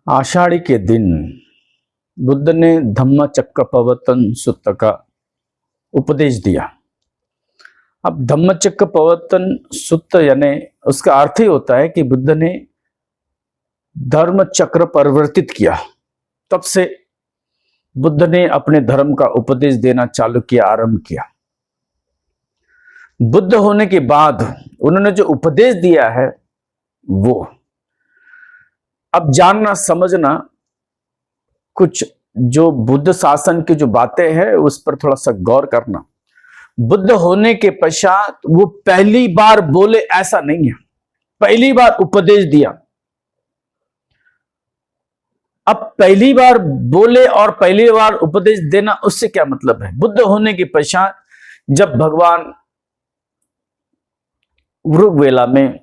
आषाढ़ी के दिन बुद्ध ने धम्मचक्कपवत्तन सुत्त का उपदेश दिया। अब धम्मचक्कपवत्तन सुत्त यानी उसका अर्थ ही होता है कि बुद्ध ने धर्म चक्र परिवर्तित किया। तब से बुद्ध ने अपने धर्म का उपदेश देना चालू किया, आरंभ किया। बुद्ध होने के बाद उन्होंने जो उपदेश दिया है वो अब जानना समझना, कुछ जो बुद्ध शासन की जो बातें हैं उस पर थोड़ा सा गौर करना। बुद्ध होने के पश्चात वो पहली बार बोले ऐसा नहीं है, पहली बार उपदेश दिया। अब पहली बार बोले और पहली बार उपदेश देना, उससे क्या मतलब है? बुद्ध होने के पश्चात जब भगवान ऋग्वेला में,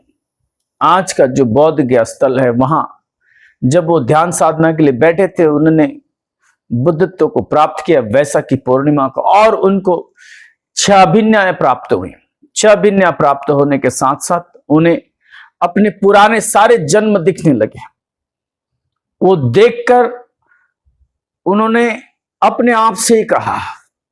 आज का जो बौद्ध गया स्थल है, वहां जब वो ध्यान साधना के लिए बैठे थे, उन्होंने बुद्धत्व को प्राप्त किया वैशाखी पूर्णिमा को, और उनको 6 अभिज्ञाएं प्राप्त हुई। 6 अभिज्ञा प्राप्त होने के साथ साथ उन्हें अपने पुराने सारे जन्म दिखने लगे। वो देखकर उन्होंने अपने आप से ही कहा,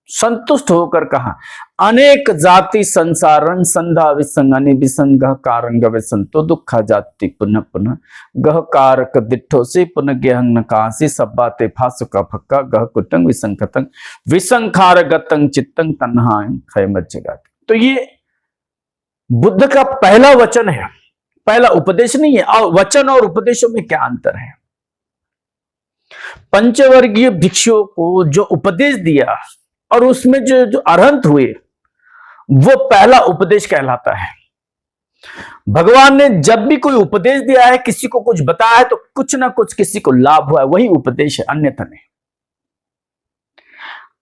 संतुष्ट होकर कहा, अनेक जाति संसारं संधा विसंगानि विसंग कारंग विसंतो दुखा जाति पुनः पुनः गह कारक दिठो से पुनः गेहंग नकासी सब बातें फासुका फक्का गह कुटंग विसंखतंग विसंखार गतंग चित्तंग तन्हांग खैमत जगाती। तो ये बुद्ध का पहला वचन है, पहला उपदेश नहीं है। और वचन और उपदेशों में क्या अंतर है? पंचवर्गीय भिक्षुओं को जो उपदेश दिया और उसमें जो अरहंत हुए, वो पहला उपदेश कहलाता है। भगवान ने जब भी कोई उपदेश दिया है, किसी को कुछ बताया है, तो कुछ ना कुछ किसी को लाभ हुआ है, वही उपदेश है, अन्यथा नहीं।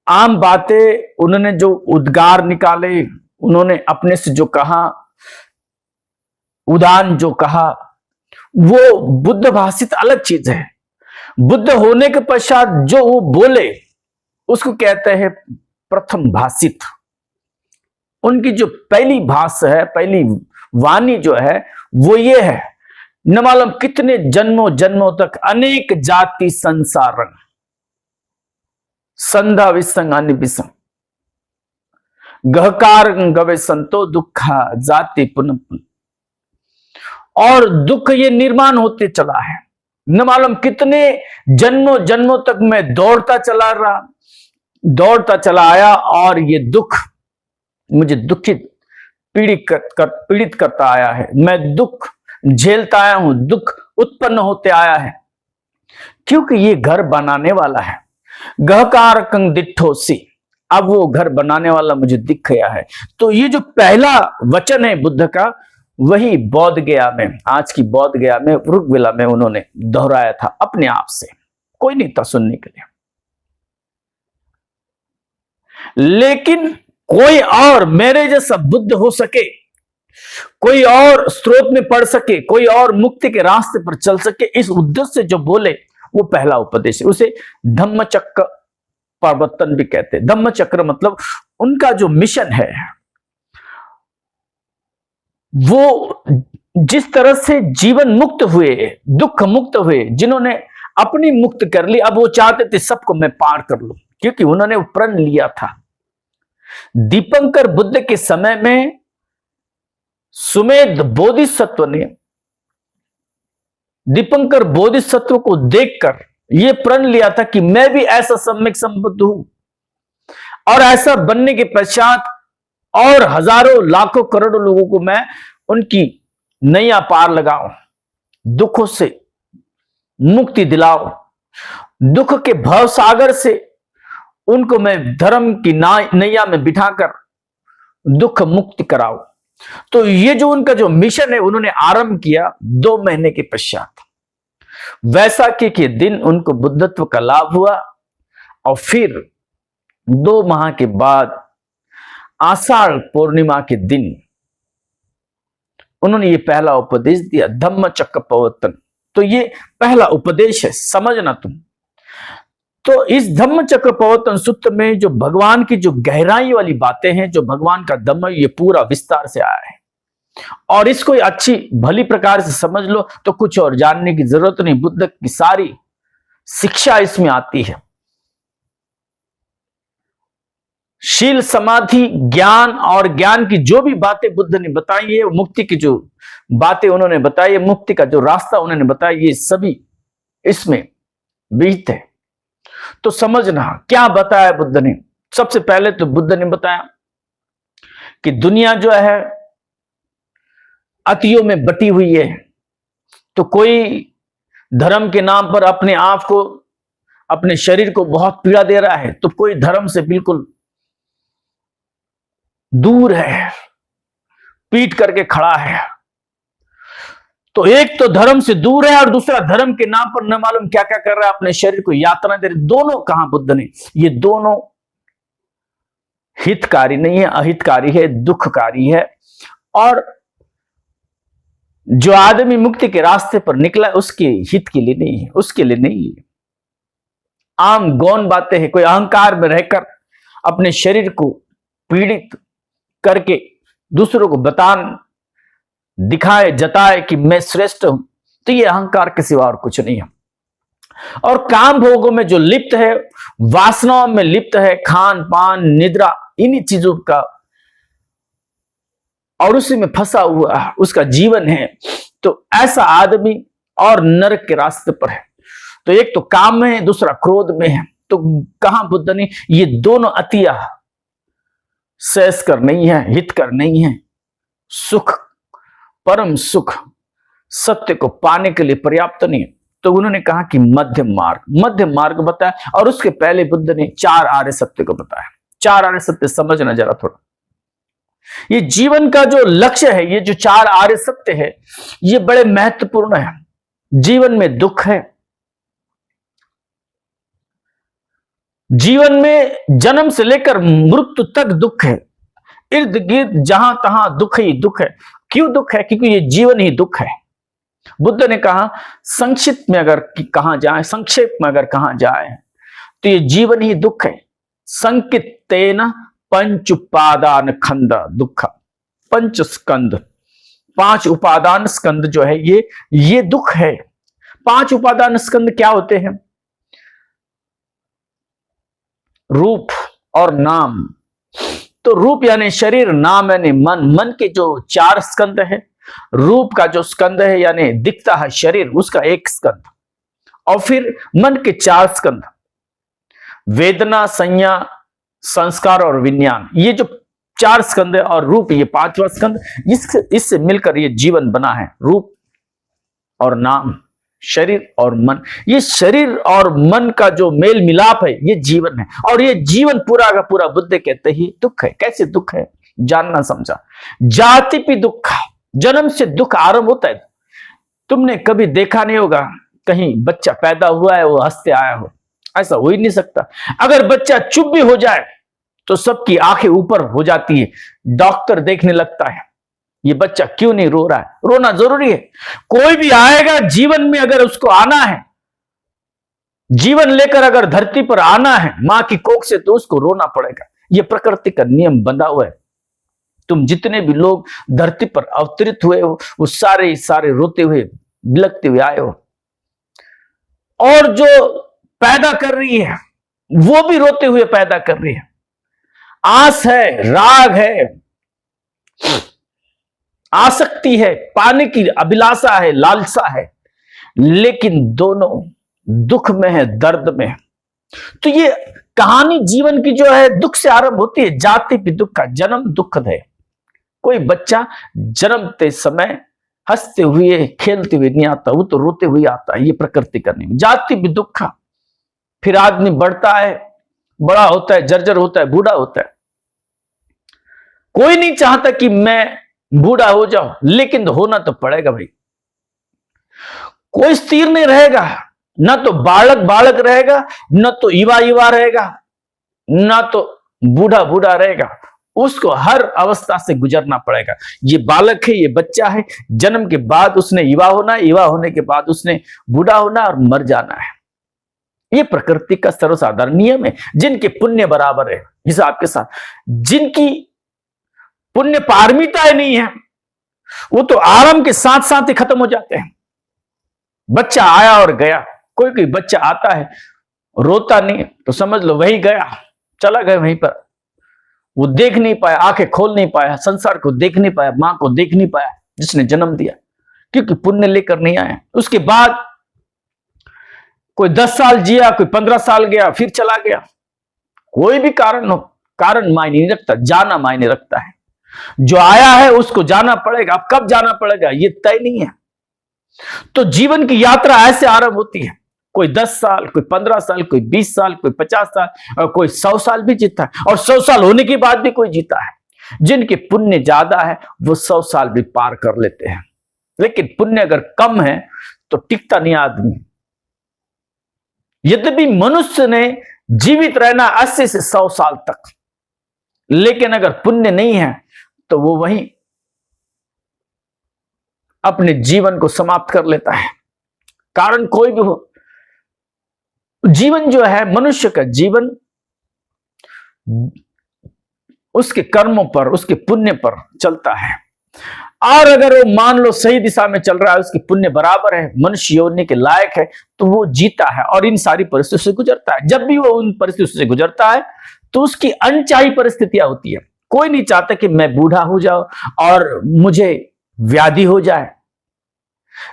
आम बातें उन्होंने जो उद्गार निकाले, उन्होंने अपने से जो कहा, उदान जो कहा, वो बुद्ध भाषित अलग चीज है। बुद्ध होने के पश्चात जो वो बोले उसको कहते हैं प्रथम भाषित। उनकी जो पहली भाषा है, पहली वाणी जो है वो ये है, न मालूम कितने जन्मों जन्मों तक अनेक जाति संसारन संधा विसंगानि विसंग गहकार गवे संतो दुखा जाति पुनः पुनः। और दुख ये निर्माण होते चला है, न मालूम कितने जन्मों जन्मों तक मैं दौड़ता चला आया, और ये दुख मुझे दुखित पीड़ित करता आया है। मैं दुख झेलता आया हूं, दुख उत्पन्न होते आया है, क्योंकि ये घर बनाने वाला है। गहकार कंग दिठो सी, अब वो घर बनाने वाला मुझे दिख गया है। तो ये जो पहला वचन है बुद्ध का, वही बौद्ध गया में, आज की बौद्ध गया में, ऋग्वेला में उन्होंने दोहराया था अपने आप से, कोई नहीं था सुनने के लिए। लेकिन कोई और मेरे जैसा बुद्ध हो सके, कोई और स्रोत में पढ़ सके, कोई और मुक्ति के रास्ते पर चल सके, इस उद्देश्य से जो बोले वो पहला उपदेश है। उसे धम्मचक्र प्रवर्तन भी कहते हैं। धम्मचक्र मतलब उनका जो मिशन है, वो जिस तरह से जीवन मुक्त हुए, दुख मुक्त हुए, जिन्होंने अपनी मुक्त कर ली, अब वो चाहते थे सबको मैं पार कर लूं, क्योंकि उन्होंने प्रण लिया था। दीपंकर बुद्ध के समय में सुमेध बोधिसत्व ने दीपंकर बोधिसत्व को देखकर यह प्रण लिया था कि मैं भी ऐसा सम्यक संबुद्ध हूं, और ऐसा बनने के पश्चात और हजारों लाखों करोड़ों लोगों को मैं उनकी नैया पार लगाऊं, दुखों से मुक्ति दिलाऊं, दुख के भव सागर से उनको मैं धर्म की नैया में बिठाकर दुख मुक्ति कराऊं। तो ये जो उनका जो मिशन है उन्होंने आरंभ किया 2 महीने के पश्चात। वैशाखी के दिन उनको बुद्धत्व का लाभ हुआ, और फिर 2 माह के बाद आषाढ़ पूर्णिमा के दिन उन्होंने ये पहला उपदेश दिया, धम्मचक्कपवत्तन। तो ये पहला उपदेश है, समझना तुम। तो इस धम्मचक्कपवत्तन सूत्र में जो भगवान की जो गहराई वाली बातें हैं, जो भगवान का धम्म, ये पूरा विस्तार से आया है। और इसको अच्छी भली प्रकार से समझ लो तो कुछ और जानने की जरूरत नहीं। बुद्ध की सारी शिक्षा इसमें आती है। शील, समाधि, ज्ञान और ज्ञान की जो भी बातें बुद्ध ने बताई है, मुक्ति की जो बातें उन्होंने बताई है, मुक्ति का जो रास्ता उन्होंने बताया, ये सभी इसमें बीत है। तो समझना क्या बताया बुद्ध ने। सबसे पहले तो बुद्ध ने बताया कि दुनिया जो है अतियों में बटी हुई है। तो कोई धर्म के नाम पर अपने आप को, अपने शरीर को बहुत पीड़ा दे रहा है, तो कोई धर्म से बिल्कुल दूर है, पीट करके खड़ा है। तो एक तो धर्म से दूर है और दूसरा धर्म के नाम पर न मालूम क्या क्या कर रहा है, अपने शरीर को यातना दे रहे। दोनों कहा बुद्ध ने, ये दोनों हितकारी नहीं है, अहितकारी है, दुखकारी है। और जो आदमी मुक्ति के रास्ते पर निकला उसके हित के लिए नहीं है, उसके लिए नहीं है। आम गौण बातें हैं। कोई अहंकार में रहकर अपने शरीर को पीड़ित करके दूसरों को दिखाए, जताए कि मैं श्रेष्ठ हूं, तो ये अहंकार के सिवा और कुछ नहीं है। और काम भोगों में जो लिप्त है, वासनाओं में लिप्त है, खान पान निद्रा, इन्हीं चीजों का और उसी में फंसा हुआ उसका जीवन है, तो ऐसा आदमी और नरक के रास्ते पर है। तो एक तो काम में है, दूसरा क्रोध में है। तो कहा बुद्ध ने, ये दोनों अतिया श्रेयस्कर नहीं है, हितकर नहीं है, सुख, परम सुख सत्य को पाने के लिए पर्याप्त नहीं है। तो उन्होंने कहा कि मध्यम मार्ग बताया। और उसके पहले बुद्ध ने 4 आर्य सत्य को बताया। 4 आर्य सत्य समझना जरा थोड़ा। ये जीवन का जो लक्ष्य है, ये जो 4 आर्य सत्य है, ये बड़े महत्वपूर्ण है। जीवन में दुख है, जीवन में जन्म से लेकर मृत्यु तक दुख है। इर्द गिर्द जहां तहां दुख ही दुख है। क्यों दुख है? क्योंकि ये जीवन ही दुख है। बुद्ध ने कहा संक्षिप्त में अगर संक्षेप में अगर कहा जाए तो ये जीवन ही दुख है। संकितेन पंच उपादान खंड दुख, पंच स्कंद, 5 उपादान स्कंद जो है ये दुख है। 5 उपादान स्कंद क्या होते हैं? रूप और नाम। तो रूप यानी शरीर, नाम यानी मन के जो 4 स्कंद है। रूप का जो स्कंद है यानी दिखता है शरीर, उसका 1 स्कंद। और फिर मन के 4 स्कंद, वेदना, संज्ञा, संस्कार और विज्ञान। ये जो 4 स्कंद है, और रूप ये 5वां स्कंद। इससे मिलकर ये जीवन बना है। रूप और नाम, शरीर और मन। ये शरीर और मन का जो मेल मिलाप है, ये जीवन है। और ये जीवन पूरा का पूरा बुद्ध कहते ही दुख है। कैसे दुख है? जानना समझा। जाति भी दुख, जन्म से दुख आरंभ होता है। तुमने कभी देखा नहीं होगा कहीं बच्चा पैदा हुआ है वो हंसते आया हो, ऐसा हो ही नहीं सकता। अगर बच्चा चुप भी हो जाए तो सबकी आंखें ऊपर हो जाती है, डॉक्टर देखने लगता है ये बच्चा क्यों नहीं रो रहा है। रोना जरूरी है। कोई भी आएगा जीवन में, अगर उसको आना है, जीवन लेकर अगर धरती पर आना है मां की कोख से, तो उसको रोना पड़ेगा। यह प्रकृति का नियम बंधा हुआ है। तुम जितने भी लोग धरती पर अवतरित हुए हो, वो सारे रोते हुए, बिलखते हुए आए हो। और जो पैदा कर रही है वो भी रोते हुए पैदा कर रही है। आस है, राग है, आसक्ति है, पाने की अभिलाषा है, लालसा है, लेकिन दोनों दुख में है, दर्द में है। तो ये कहानी जीवन की जो है दुख से आरंभ होती है। जाति भी दुख का, जन्म दुखद है। कोई बच्चा जन्मते समय हंसते हुए खेलते हुए नहीं आता, वो तो रोते हुए आता है। ये प्रकृति का नियम। जाति भी दुख, फिर आदमी बढ़ता है, बड़ा होता है, जर्जर होता है, बूढ़ा होता है। कोई नहीं चाहता कि मैं बूढ़ा हो जाऊं, लेकिन होना तो पड़ेगा भाई। कोई स्थिर नहीं रहेगा, ना तो बालक रहेगा, ना तो युवा रहेगा, ना तो बूढ़ा रहेगा। उसको हर अवस्था से गुजरना पड़ेगा। ये बालक है, ये बच्चा है, जन्म के बाद उसने युवा होना है, युवा होने के बाद उसने बूढ़ा होना और मर जाना है। ये प्रकृति का सर्वसाधारण नियम है। जिनके पुण्य बराबर है हिसाब के साथ, जिनकी पुण्य पारमिताएं नहीं है, वो तो आराम के साथ साथ ही खत्म हो जाते हैं। बच्चा आया और गया। कोई कोई बच्चा आता है, रोता नहीं तो समझ लो वही गया, चला गया वहीं पर। वो देख नहीं पाया, आंखें खोल नहीं पाया, संसार को देख नहीं पाया, मां को देख नहीं पाया जिसने जन्म दिया, क्योंकि पुण्य लेकर नहीं आया। उसके बाद कोई 10 साल जिया, कोई 15 साल गया, फिर चला गया। कोई भी कारण हो, कारण मायने नहीं रखता, जाना मायने रखता है। जो आया है उसको जाना पड़ेगा। अब कब जाना पड़ेगा ये तय नहीं है। तो जीवन की यात्रा ऐसे आरंभ होती है। कोई 10 साल, कोई 15 साल, कोई 20 साल, कोई 50 साल, और कोई 100 साल भी जीता है, और 100 साल होने के बाद भी कोई जीता है। जिनके पुण्य ज्यादा है वो 100 साल भी पार कर लेते हैं, लेकिन पुण्य अगर कम है तो टिकता नहीं आदमी। यद्यपि मनुष्य ने जीवित रहना 80 से 100 साल तक, लेकिन अगर पुण्य नहीं है तो वो वहीं अपने जीवन को समाप्त कर लेता है। कारण कोई भी हो, जीवन जो है मनुष्य का जीवन उसके कर्मों पर, उसके पुण्य पर चलता है। और अगर वो मान लो सही दिशा में चल रहा है, उसकी पुण्य बराबर है, मनुष्य होने के लायक है, तो वो जीता है और इन सारी परिस्थितियों से गुजरता है। जब भी वो उन परिस्थितियों से गुजरता है तो उसकी अनचाही परिस्थितियां होती है। कोई नहीं चाहता कि मैं बूढ़ा हो जाऊं और मुझे व्याधि हो जाए।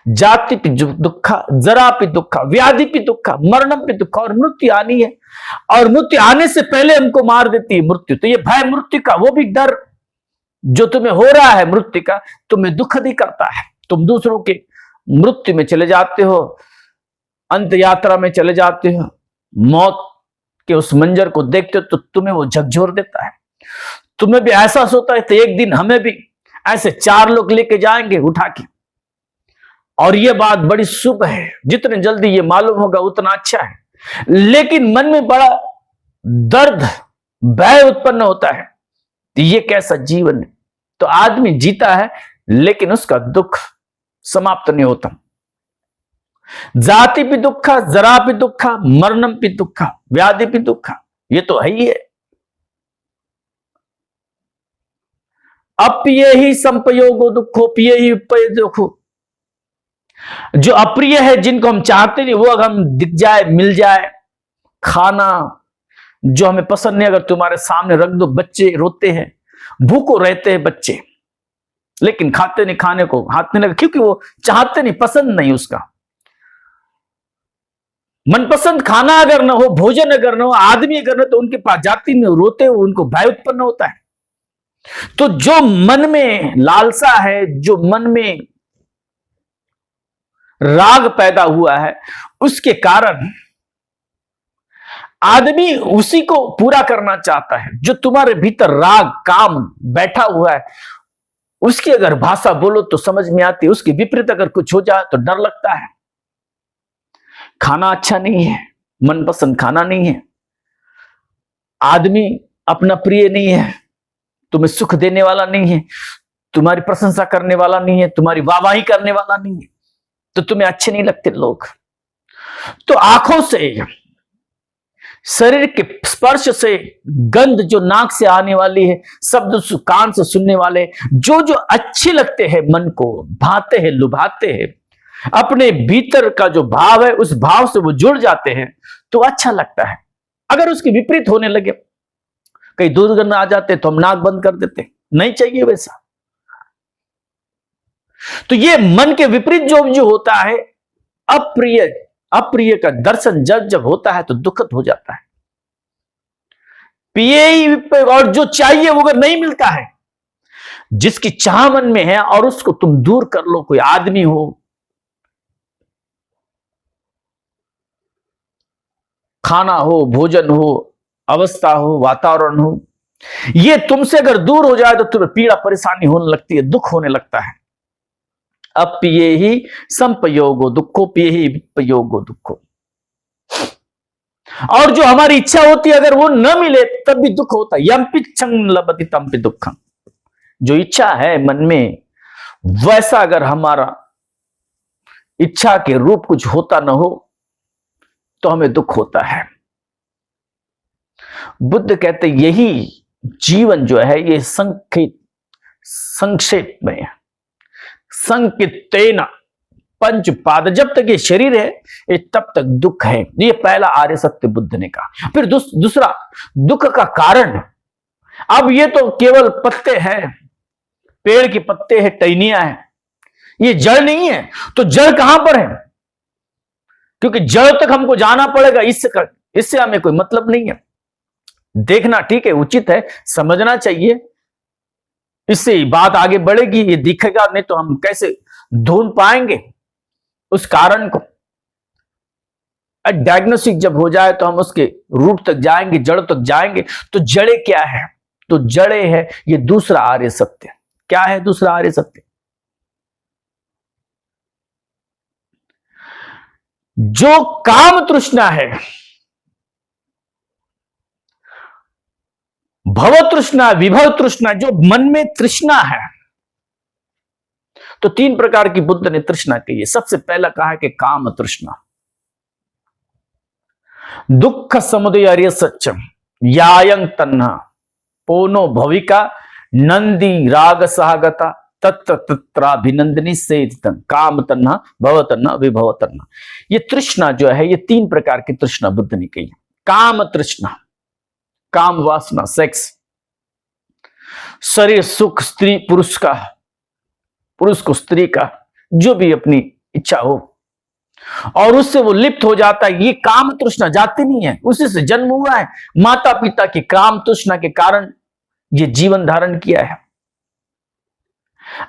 जाति पे दुखा, जरा पे दुखा, व्याधि पे दुखा, मरणम पे दुखा, और मृत्यु आनी है। और मृत्यु आने से पहले हमको मार देती है मृत्यु। तो ये भय मृत्यु का, वो भी डर जो तुम्हें हो रहा है मृत्यु का, तुम्हें दुखद ही करता है। तुम दूसरों के मृत्यु में चले जाते हो, अंत यात्रा में चले जाते हो, मौत के उस मंजर को देखते हो तो तुम्हें वो झकझोर देता है। तुम्हें भी एहसास होता है तो एक दिन हमें भी ऐसे 4 लोग लेके जाएंगे उठा के, और ये बात बड़ी शुभ है। जितने जल्दी ये मालूम होगा उतना अच्छा है। लेकिन मन में बड़ा दर्द, भय उत्पन्न होता है, तो ये कैसा जीवन है। तो आदमी जीता है लेकिन उसका दुख समाप्त नहीं होता। जाति भी दुखा, जरा भी दुखा, मरणम भी दुखा, व्याधि भी दुखा, ये तो है ही है। अप्रिय ही संपयोगो दुखो, प्रिय ही विपय दुखो। जो अप्रिय है, जिनको हम चाहते नहीं, वो अगर हम दिख जाए, मिल जाए, खाना जो हमें पसंद नहीं अगर तुम्हारे सामने रख दो, बच्चे रोते हैं, भूखों रहते हैं बच्चे, लेकिन खाते नहीं, खाने को हाथ नहीं लगा, क्योंकि वो चाहते नहीं, पसंद नहीं उसका। मनपसंद खाना अगर ना हो, भोजन अगर ना हो, आदमी अगर ना, तो उनके पास जाति में रोते हो, उनको भय उत्पन्न होता है। तो जो मन में लालसा है, जो मन में राग पैदा हुआ है, उसके कारण आदमी उसी को पूरा करना चाहता है। जो तुम्हारे भीतर राग काम बैठा हुआ है, उसकी अगर भाषा बोलो तो समझ में आती है, उसके विपरीत अगर कुछ हो जाए तो डर लगता है। खाना अच्छा नहीं है, मनपसंद खाना नहीं है, आदमी अपना प्रिय नहीं है, तुम्हें सुख देने वाला नहीं है, तुम्हारी प्रशंसा करने वाला नहीं है, तुम्हारी वाहवाही करने वाला नहीं है, तो तुम्हें अच्छे नहीं लगते लोग। तो आंखों से, शरीर के स्पर्श से, गंध जो नाक से आने वाली है, शब्द कान से सुनने वाले, जो जो अच्छे लगते हैं, मन को भाते हैं, लुभाते हैं, अपने भीतर का जो भाव है उस भाव से वो जुड़ जाते हैं तो अच्छा लगता है। अगर उसके विपरीत होने लगे, कहीं दुर्गंध आ जाते तो हम नाक बंद कर देते, नहीं चाहिए वैसा। तो ये मन के विपरीत जो होता है, अप्रिय का दर्शन जब जब होता है तो दुखद हो जाता है। पिए और जो चाहिए वो अगर नहीं मिलता है, जिसकी चाह मन में है और उसको तुम दूर कर लो, कोई आदमी हो, खाना हो, भोजन हो, अवस्था हो, वातावरण हो, ये तुमसे अगर दूर हो जाए तो तुम्हें पीड़ा परेशानी होने लगती है, दुख होने लगता है। अप्रिय ही संपयोगो दुखो, पिय ही विपयोगो दुखो। और जो हमारी इच्छा होती है अगर वो न मिले तब भी दुख होता है। यम पिच्छं लभते तम पि दुखं। जो इच्छा है मन में, वैसा अगर हमारा इच्छा के रूप कुछ होता न हो तो हमें दुख होता है। बुद्ध कहते यही जीवन जो है ये संक्षेप में संकितेन पंच पाद, जब तक ये शरीर है ये तब तक दुख है। ये पहला आर्य सत्य बुद्ध ने कहा। फिर दूसरा दुख का कारण, अब ये तो केवल पत्ते हैं, पेड़ के पत्ते हैं, टहनियां हैं, ये जड़ नहीं है। तो जड़ कहां पर है? क्योंकि जड़ तक हमको जाना पड़ेगा, इससे हमें कोई मतलब नहीं है। देखना ठीक है, उचित है, समझना चाहिए, इससे बात आगे बढ़ेगी। ये दिखेगा नहीं तो हम कैसे ढूंढ पाएंगे उस कारण को। डायग्नोस्टिक जब हो जाए तो हम उसके रूट तक जाएंगे, जड़ तक जाएंगे। तो जड़े क्या है? तो जड़े है ये दूसरा आर्य सत्य। क्या है दूसरा आर्य सत्य? जो काम तृष्णा है, भव तृष्णा, विभव तृष्णा, जो मन में तृष्णा है, तो तीन प्रकार की बुद्ध ने तृष्णा कही है। सबसे पहला कहा है कि काम तृष्णा, दुख समुदय अर्य सत्यम यायं तन्हा पोनो भविका नंदी राग सहागता तत्र तत्राभिनंदनी से काम तन्हा, भव तन्हा, विभव तन्हा। ये तृष्णा जो है, ये तीन प्रकार की तृष्णा बुद्ध ने कही है। काम तृष्णा, काम वासना, सेक्स, शरीर सुख, स्त्री पुरुष का, पुरुष को स्त्री का, जो भी अपनी इच्छा हो और उससे वो लिप्त हो जाता है, ये काम तृष्णा जाती नहीं है। उसी से जन्म हुआ है, माता पिता की काम तृष्णा के कारण ये जीवन धारण किया है,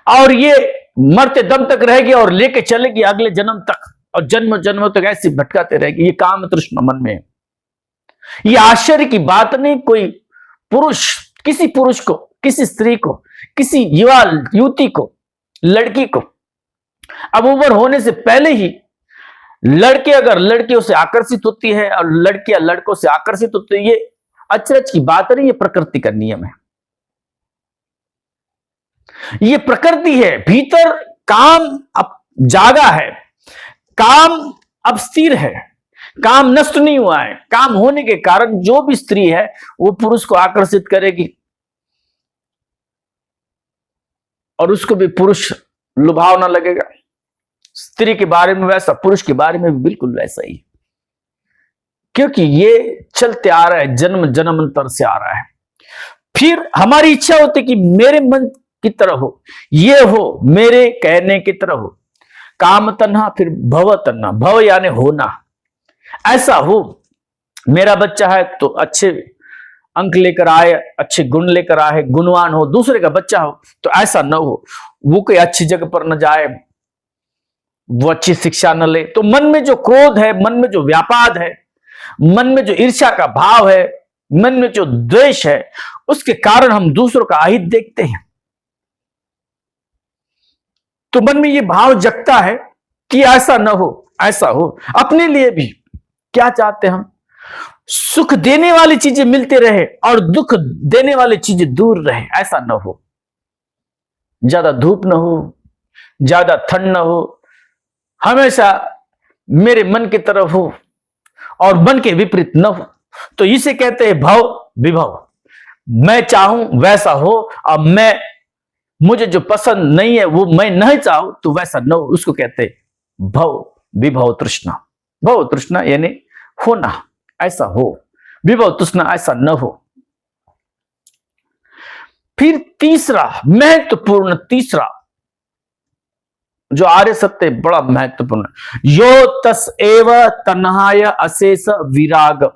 और ये मरते दम तक रहेगी और लेके चलेगी अगले जन्म तक, और जन्म जन्म तक ऐसे भटकाते रहेगी। ये काम तृष्णा मन में है। ये आश्चर्य की बात नहीं, कोई पुरुष किसी पुरुष को, किसी स्त्री को, किसी युवा युवती को, लड़की को, अब उम्र होने से पहले ही लड़के अगर लड़कियों से आकर्षित होती है और लड़कियां लड़कों से आकर्षित होती है, ये अचरज की बात नहीं, ये प्रकृति का नियम है, ये प्रकृति है। भीतर काम अब जागा है, काम अब स्थिर है, काम नष्ट नहीं हुआ है। काम होने के कारण जो भी स्त्री है वो पुरुष को आकर्षित करेगी और उसको भी पुरुष लुभावना लगेगा। स्त्री के बारे में वैसा, पुरुष के बारे में भी बिल्कुल वैसा ही, क्योंकि ये चलते आ रहा है, जन्म जन्मांतर से आ रहा है। फिर हमारी इच्छा होती है कि मेरे मन की तरह हो, ये हो, मेरे कहने की तरह हो। काम तन्हा, फिर भव तन्हा, भव यानी होना, ऐसा हो। मेरा बच्चा है तो अच्छे अंक लेकर आए, अच्छे गुण लेकर आए, गुणवान हो। दूसरे का बच्चा हो तो ऐसा न हो, वो कोई अच्छी जगह पर न जाए, वो अच्छी शिक्षा न ले। तो मन में जो क्रोध है, मन में जो व्यापाद है, मन में जो ईर्ष्या का भाव है, मन में जो द्वेष है, उसके कारण हम दूसरों का अहित देखते हैं। तो मन में ये भाव जगता है कि ऐसा न हो, ऐसा हो। अपने लिए भी क्या चाहते हम? सुख देने वाली चीजें मिलते रहे और दुख देने वाली चीजें दूर रहे, ऐसा न हो। ज्यादा धूप न हो, ज्यादा ठंड न हो, हमेशा मेरे मन की तरफ हो और मन के विपरीत न हो। तो इसे कहते हैं भव विभव। मैं चाहूं वैसा हो और मुझे जो पसंद नहीं है वो मैं नहीं चाहूं तो वैसा न हो, उसको कहते हैं भव विभव तृष्णा। भव तृष्णा यानी होना, ऐसा हो। विभव तृष्णा ऐसा न हो। फिर तीसरा महत्वपूर्ण, तीसरा जो आर्य सत्य बड़ा महत्वपूर्ण, यो तस एव तन्हाय अशेष विराग।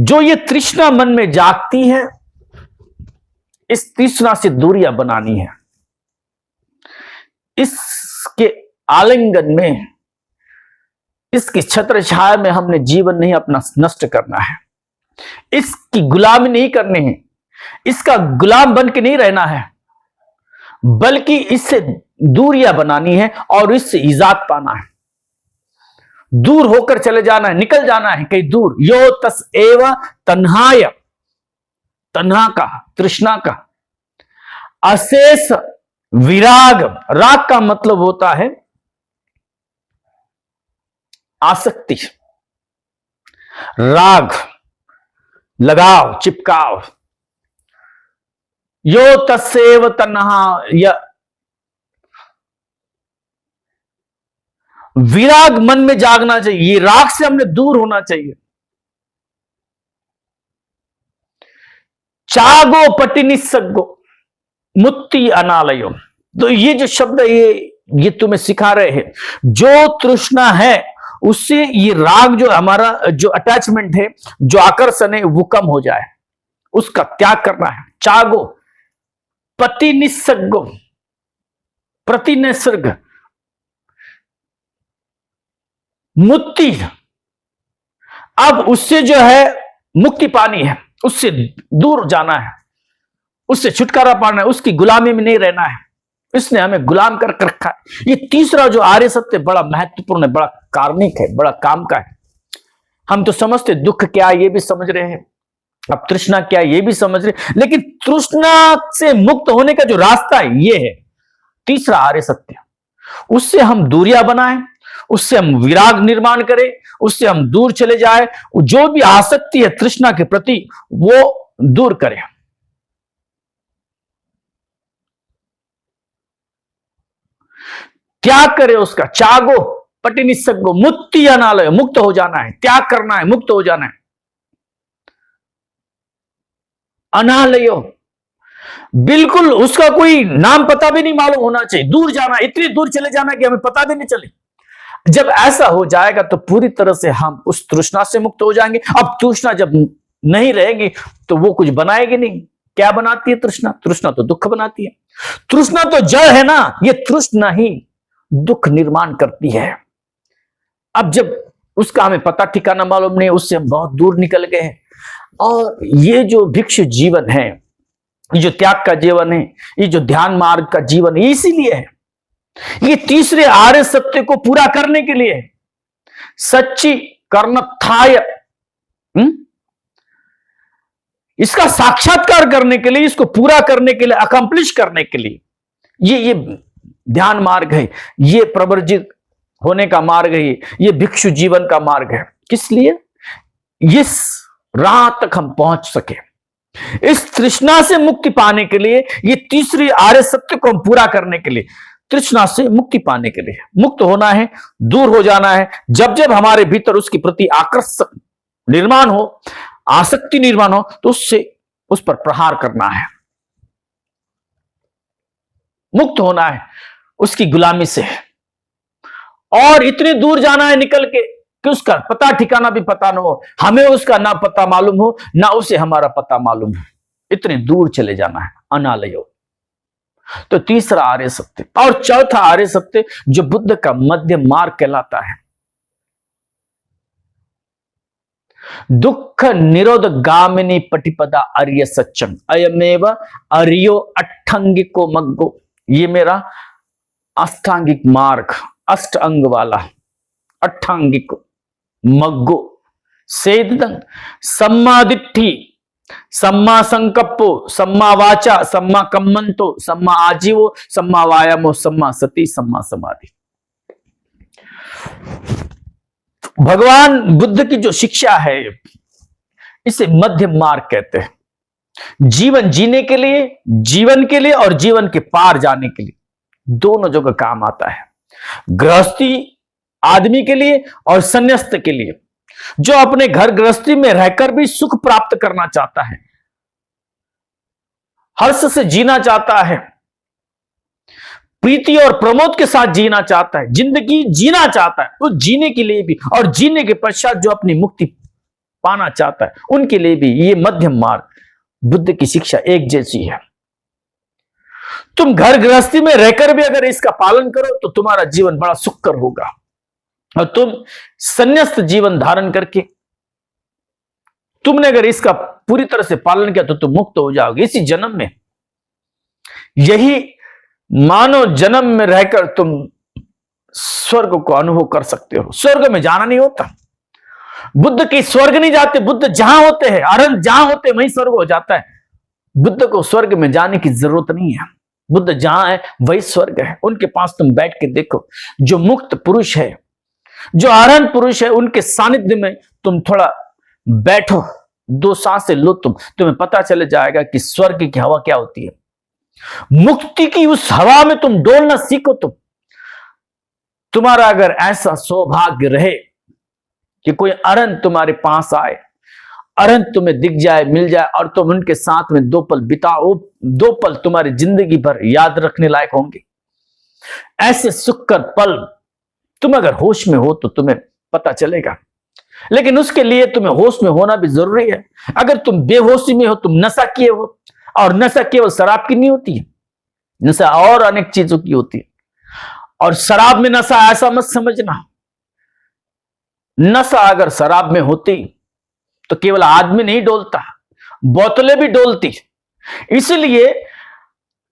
जो ये तृष्णा मन में जागती है, इस तृष्णा से दूरियां बनानी है। इसके आलिंगन में, इसकी छत्र छाया में हमने जीवन नहीं अपना नष्ट करना है, इसकी गुलामी नहीं करनी है, इसका गुलाम बन के नहीं रहना है, बल्कि इससे दूरियां बनानी है और इससे इजात पाना है। दूर होकर चले जाना है, निकल जाना है कहीं दूर। यो तस एव तन्हाय, तन्हा का, तृष्णा का, अशेष विराग। राग का मतलब होता है आसक्ति, राग, लगाव, चिपकाव। यो तस्सेव तन्हा, या विराग मन में जागना चाहिए। ये राग से हमने दूर होना चाहिए। चागो पटि निस्सग्गो मुत्ति अनालयो। तो ये जो शब्द ये तुम्हें सिखा रहे हैं, जो तृष्णा है उससे ये राग जो हमारा जो अटैचमेंट है, जो आकर्षण है, वो कम हो जाए, उसका त्याग करना है। चागो पति निस्सग्गो, प्रति निसर्ग, मुक्ति। अब उससे जो है मुक्ति पानी है, उससे दूर जाना है, उससे छुटकारा पाना है, उसकी गुलामी में नहीं रहना है। इसने हमें गुलाम कर रखा है। ये तीसरा जो आर्य सत्य बड़ा महत्वपूर्ण है, बड़ा कार्मिक है, बड़ा काम का है। हम तो समझते दुख क्या ये भी समझ रहे हैं, अब तृष्णा क्या ये भी समझ रहे, लेकिन तृष्णा से मुक्त होने का जो रास्ता है ये है तीसरा आर्य सत्य। उससे हम दूरियां बनाएं, उससे हम विराग निर्माण करें, उससे हम दूर चले जाए। जो भी आसक्ति है तृष्णा के प्रति वो दूर करें। त्याग करे उसका। चागो पटि निस्सग्गो मुक्ति अनालय, मुक्त हो जाना है, त्याग करना है, मुक्त हो जाना है। अनालयो, बिल्कुल उसका कोई नाम पता भी नहीं मालूम होना चाहिए, दूर जाना, इतनी दूर चले जाना कि हमें पता भी नहीं चले। जब ऐसा हो जाएगा तो पूरी तरह से हम उस तृष्णा से मुक्त हो जाएंगे। अब तृष्णा जब नहीं रहेगी तो वो कुछ बनाएगी नहीं। क्या बनाती है तृष्णा? तृष्णा तो दुख बनाती है। तृष्णा तो जड़ है ना, ये तृष्णा ही दुख निर्माण करती है। अब जब उसका हमें पता ठिकाना मालूम नहीं, उससे हम बहुत दूर निकल गए हैं। और ये जो भिक्षु जीवन है, ये जो त्याग का जीवन है, ये जो ध्यान मार्ग का जीवन है, इसीलिए है। ये तीसरे आर्य सत्य को पूरा करने के लिए, सच्ची कर्मथाय, इसका साक्षात्कार करने के लिए, इसको पूरा करने के लिए, अकम्प्लिश करने के लिए ये ध्यान मार्ग है, ये प्रवर्जित होने का मार्ग है, ये भिक्षु जीवन का मार्ग है। किस लिए? इस राह तक हम पहुंच सके, इस तृष्णा से मुक्ति पाने के लिए, ये तीसरी आर्य सत्य को हम पूरा करने के लिए, तृष्णा से मुक्ति पाने के लिए मुक्त होना है, दूर हो जाना है। जब जब हमारे भीतर उसके प्रति आकर्षण निर्माण हो, आसक्ति निर्माण हो, तो उससे उस पर प्रहार करना है, मुक्त होना है उसकी गुलामी से। और इतनी दूर जाना है निकल के कि उसका पता ठिकाना भी पता ना हो, हमें उसका ना पता मालूम हो, ना उसे हमारा पता मालूम हो। इतने दूर चले जाना है, अनालयो। तो तीसरा आर्य सत्य। और चौथा आर्य सत्य जो बुद्ध का मध्य मार्ग कहलाता है, दुख निरोध गामिनी पटिपदा आर्य सच्चम अयमेव अर्यो अष्टांगिको मग्गो। ये मेरा अष्टांगिक मार्ग, अष्ट अंग वाला अष्टांगिक मग्गो। सेदं सम्मा दिट्ठी, सम्मा संकप्पो, सम्मा वाचा, सम्मा कम्मंतो, सम्मा आजीवो, सम्मा वायामो, सम्मा सती, सम्मा समाधि। भगवान बुद्ध की जो शिक्षा है इसे मध्य मार्ग कहते हैं। जीवन जीने के लिए, जीवन के लिए और जीवन के पार जाने के लिए, दोनों जगह काम आता है। गृहस्थी आदमी के लिए और संन्यास्त के लिए, जो अपने घर गृहस्थी में रहकर भी सुख प्राप्त करना चाहता है, हर्ष से जीना चाहता है, प्रीति और प्रमोद के साथ जीना चाहता है, जिंदगी जीना चाहता है, उस जीने के लिए भी, और जीने के पश्चात जो अपनी मुक्ति पाना चाहता है, उनके लिए भी ये मध्यम मार्ग, बुद्ध की शिक्षा एक जैसी है। तुम घर गृहस्थी में रहकर भी अगर इसका पालन करो तो तुम्हारा जीवन बड़ा सुखकर होगा, और तुम संन्यास्त जीवन धारण करके तुमने अगर इसका पूरी तरह से पालन किया तो तुम मुक्त हो जाओगे इसी जन्म में। यही मानव जन्म में रहकर तुम स्वर्ग को अनुभव कर सकते हो। स्वर्ग में जाना नहीं होता, बुद्ध के स्वर्ग नहीं जाते, बुद्ध जहां होते हैं, अरहंत जहां होते हैं वहीं स्वर्ग हो जाता है। बुद्ध को स्वर्ग में जाने की जरूरत नहीं है, बुद्ध जहां है वही स्वर्ग है। उनके पास तुम बैठ के देखो, जो मुक्त पुरुष है, जो अरहंत पुरुष है, उनके सानिध्य में तुम थोड़ा बैठो, 2 सांसें लो तुम्हें पता चल जाएगा कि स्वर्ग की हवा क्या होती है। मुक्ति की उस हवा में तुम डोलना सीखो। तुम्हारा अगर ऐसा सौभाग्य रहे कि कोई अरंत तुम्हारे पास आए, अरंत तुम्हें दिख जाए, मिल जाए और तुम उनके साथ में 2 पल बिताओ, 2 पल तुम्हारी जिंदगी भर याद रखने लायक होंगे। ऐसे सुखकर पल तुम अगर होश में हो तो तुम्हें पता चलेगा, लेकिन उसके लिए तुम्हें होश में होना भी जरूरी है। अगर तुम बेहोशी में हो, तुम नशा किए हो, और नशा केवल शराब की नहीं होती है, नशा और अनेक चीजों की होती है। और शराब में नशा ऐसा मत समझना, नशा अगर शराब में होती तो केवल आदमी नहीं डोलता, बोतलें भी डोलती। इसलिए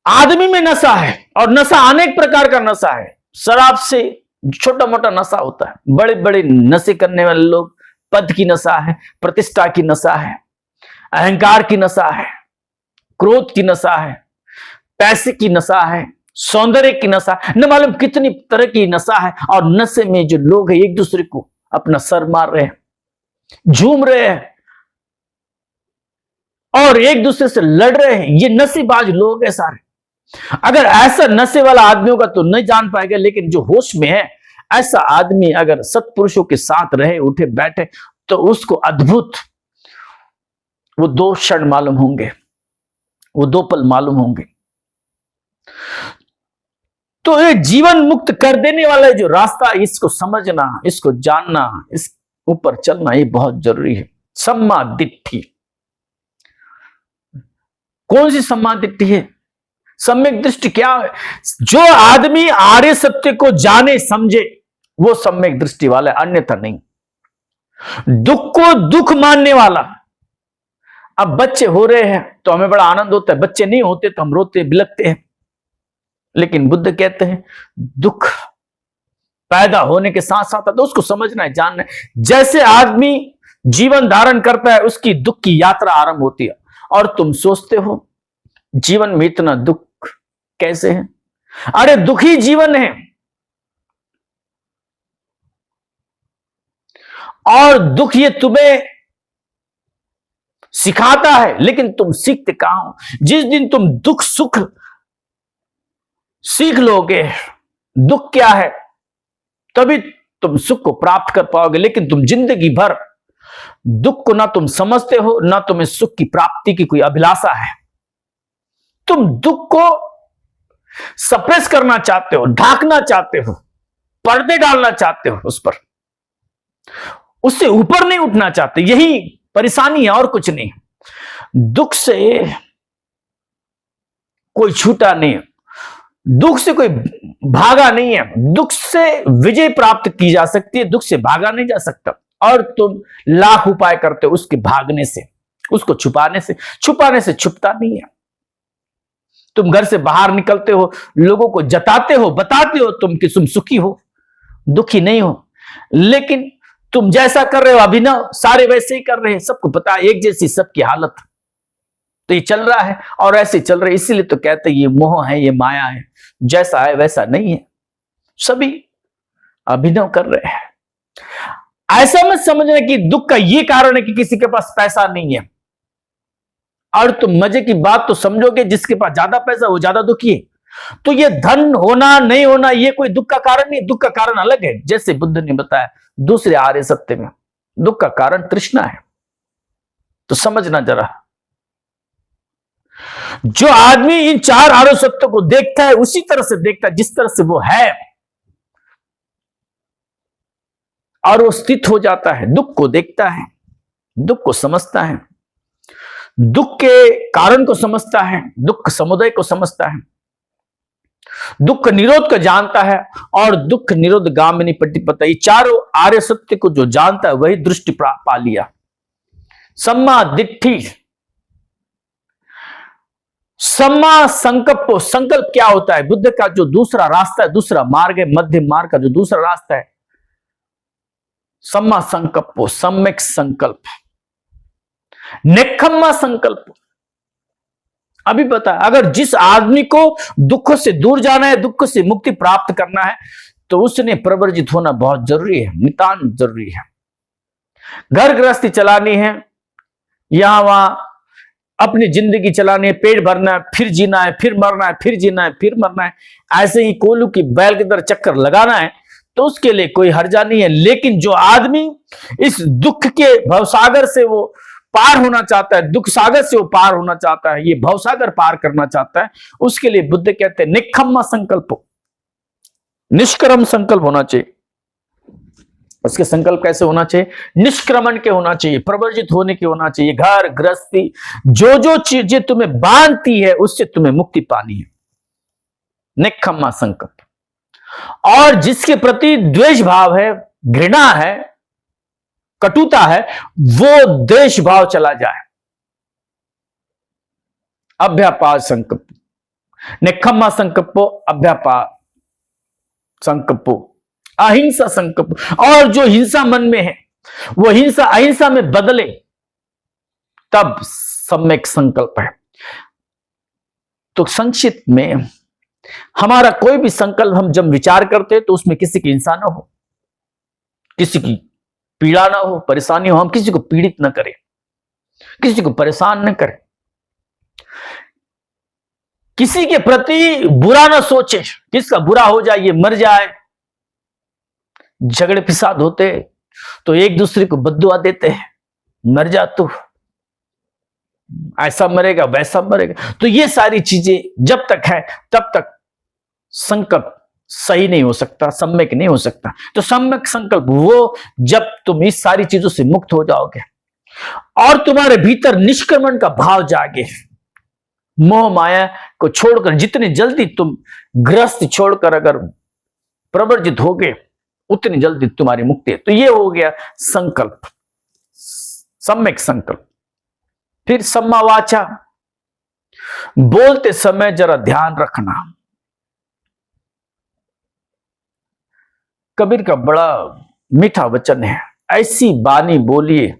आदमी में नशा है, और नशा अनेक प्रकार का नशा है। शराब से छोटा मोटा नशा होता है, बड़े बड़े नशे करने वाले लोग, पद की नशा है, प्रतिष्ठा की नशा है, अहंकार की नशा है, क्रोध की नशा है, पैसे की नशा है, सौंदर्य की नशा, न मालूम कितनी तरह की नशा है। और नशे में जो लोग हैं एक दूसरे को अपना सर मार रहे हैं, झूम रहे हैं और एक दूसरे से लड़ रहे हैं, ये नशेबाज लोग हैं सारे। अगर ऐसा नशे वाला आदमी होगा तो नहीं जान पाएगा, लेकिन जो होश में है ऐसा आदमी अगर सत्पुरुषों के साथ रहे, उठे बैठे, तो उसको अद्भुत वो 2 क्षण मालूम होंगे, वो 2 पल मालूम होंगे। तो ये जीवन मुक्त कर देने वाला जो रास्ता, इसको समझना, इसको जानना, इस ऊपर चलना, ये बहुत जरूरी है। सम्मा दिट्ठी। कौन सी सम्मा दिट्ठी है? सम्यक दृष्टि क्या है? जो आदमी आर्य सत्य को जाने समझे वो सम्यक दृष्टि वाला है, अन्यथा नहीं। दुख को दुख मानने वाला। अब बच्चे हो रहे हैं तो हमें बड़ा आनंद होता है, बच्चे नहीं होते तो हम रोते बिलखते हैं। लेकिन बुद्ध कहते हैं दुख पैदा होने के साथ साथ तो उसको समझना है, जानना है। जैसे आदमी जीवन धारण करता है उसकी दुख की यात्रा आरंभ होती है। और तुम सोचते हो जीवन में इतना दुख कैसे है? अरे दुखी जीवन है, और दुख ये तुम्हें सिखाता है, लेकिन तुम सीखते कहां हो? जिस दिन तुम दुख सुख सीख लोगे, दुख क्या है, तभी तुम सुख को प्राप्त कर पाओगे। लेकिन तुम जिंदगी भर दुख को ना तुम समझते हो, ना तुम्हें सुख की प्राप्ति की कोई अभिलाषा है। तुम दुख को सप्रेस करना चाहते हो, ढाकना चाहते हो, पर्दे डालना चाहते हो उस पर, उससे ऊपर नहीं उठना चाहते। यही परेशानी है और कुछ नहीं। दुख से कोई छूटा नहीं है, दुख से कोई भागा नहीं है। दुख से विजय प्राप्त की जा सकती है, दुख से भागा नहीं जा सकता। और तुम लाख उपाय करते हो उसके भागने से, उसको छुपाने से छुपता नहीं है। तुम घर से बाहर निकलते हो, लोगों को जताते हो, बताते हो तुम कि तुम सुखी हो, दुखी नहीं हो, लेकिन तुम जैसा कर रहे हो अभिनव, सारे वैसे ही कर रहे हैं, सबको पता है, एक जैसी सबकी हालत। तो ये चल रहा है और ऐसे चल रहे, इसीलिए तो कहते हैं ये मोह है, ये माया है, जैसा है वैसा नहीं है, सभी अभिनव कर रहे हैं। ऐसा मत समझना कि दुख का ये कारण है कि किसी के पास पैसा नहीं है। और तुम मजे की बात तो समझोगे, जिसके पास ज्यादा पैसा वो ज्यादा दुखी है। तो ये धन होना नहीं होना ये कोई दुख का कारण नहीं, दुख का कारण अलग है। जैसे बुद्ध ने बताया दूसरे आर्य सत्य में, दुख का कारण तृष्णा है। तो समझना जरा, जो आदमी इन 4 आर्य सत्य को देखता है उसी तरह से देखता है जिस तरह से वो है, और वो स्थित हो जाता है। दुख को देखता है, दुख को समझता है, दुख के कारण को समझता है, दुख समुदय को समझता है, दुख निरोध को जानता है, और दुख निरोध गामिनी प्रतिपत्ति, ये 4 आर्य सत्य को जो जानता है वही दृष्टि पा लिया। सम्मा दिट्ठी। सम्मा संकल्प। संकल्प क्या होता है? बुद्ध का जो दूसरा रास्ता है, दूसरा मार्ग है, मध्य मार्ग का जो दूसरा रास्ता है, सम्मा संकल्प, सम्यक संकल्प, नेक्खम्मा संकल्प। अभी पता है, अगर जिस आदमी को दुख से दूर जाना है, दुख से मुक्ति प्राप्त करना है, तो उसने प्रवर्जित होना बहुत जरूरी है, नितांत जरूरी है। घर गृहस्थी चलानी है, यहां वहां अपनी जिंदगी चलानी है, पेट भरना है, फिर जीना है, फिर मरना है, फिर जीना है, फिर मरना है, ऐसे ही कोल्हू की बैल की तरह चक्कर लगाना है, तो उसके लिए कोई हर्जा नहीं है। लेकिन जो आदमी इस दुख के भवसागर से वो पार होना चाहता है, दुख सागर से वो पार होना चाहता है, ये भवसागर पार करना चाहता है, उसके लिए बुद्ध कहते हैं निखम्मा संकल्प, निष्कर्म संकल्प होना चाहिए। उसके संकल्प कैसे होना चाहिए? निष्क्रमण के होना चाहिए, प्रवर्जित होने के होना चाहिए। घर गृहस्थी जो जो चीजें तुम्हें बांधती है उससे तुम्हें मुक्ति पानी है, निखम्मा संकल्प। और जिसके प्रति द्वेष भाव है, घृणा है, कटुता है, वो द्वेष भाव चला जाए। अभ्यापाद संकल्प, निखम्मा संकल्पो अभ्यापाद संकल्पो, अहिंसा संकल्प। और जो हिंसा मन में है वो हिंसा अहिंसा में बदले, तब सम्यक संकल्प है। तो संक्षिप्त में हमारा कोई भी संकल्प हम जब विचार करते हैं तो उसमें किसी की हिंसा ना हो, किसी की पीड़ा ना हो, परेशानी हो, हम किसी को पीड़ित ना करें, किसी को परेशान न करें, किसी के प्रति बुरा ना सोचे, किसका बुरा हो जाए, ये मर जाए। झगड़े फिसाद होते तो एक दूसरे को बद्दुआ देते हैं, मर जा तू, ऐसा मरेगा वैसा मरेगा। तो ये सारी चीजें जब तक है तब तक संकल्प सही नहीं हो सकता, सम्यक नहीं हो सकता। तो सम्यक संकल्प वो जब तुम इस सारी चीजों से मुक्त हो जाओगे और तुम्हारे भीतर निष्क्रमण का भाव जागे, मोह माया को छोड़कर जितनी जल्दी तुम गृहस्थ छोड़कर अगर प्रवर्जित होगे उतनी जल्दी तुम्हारी मुक्ति है। तो ये हो गया संकल्प, सम्यक संकल्प। फिर सम्मा वाचा, बोलते समय जरा ध्यान रखना। कबीर का बड़ा मीठा वचन है, ऐसी बानी बोलिए,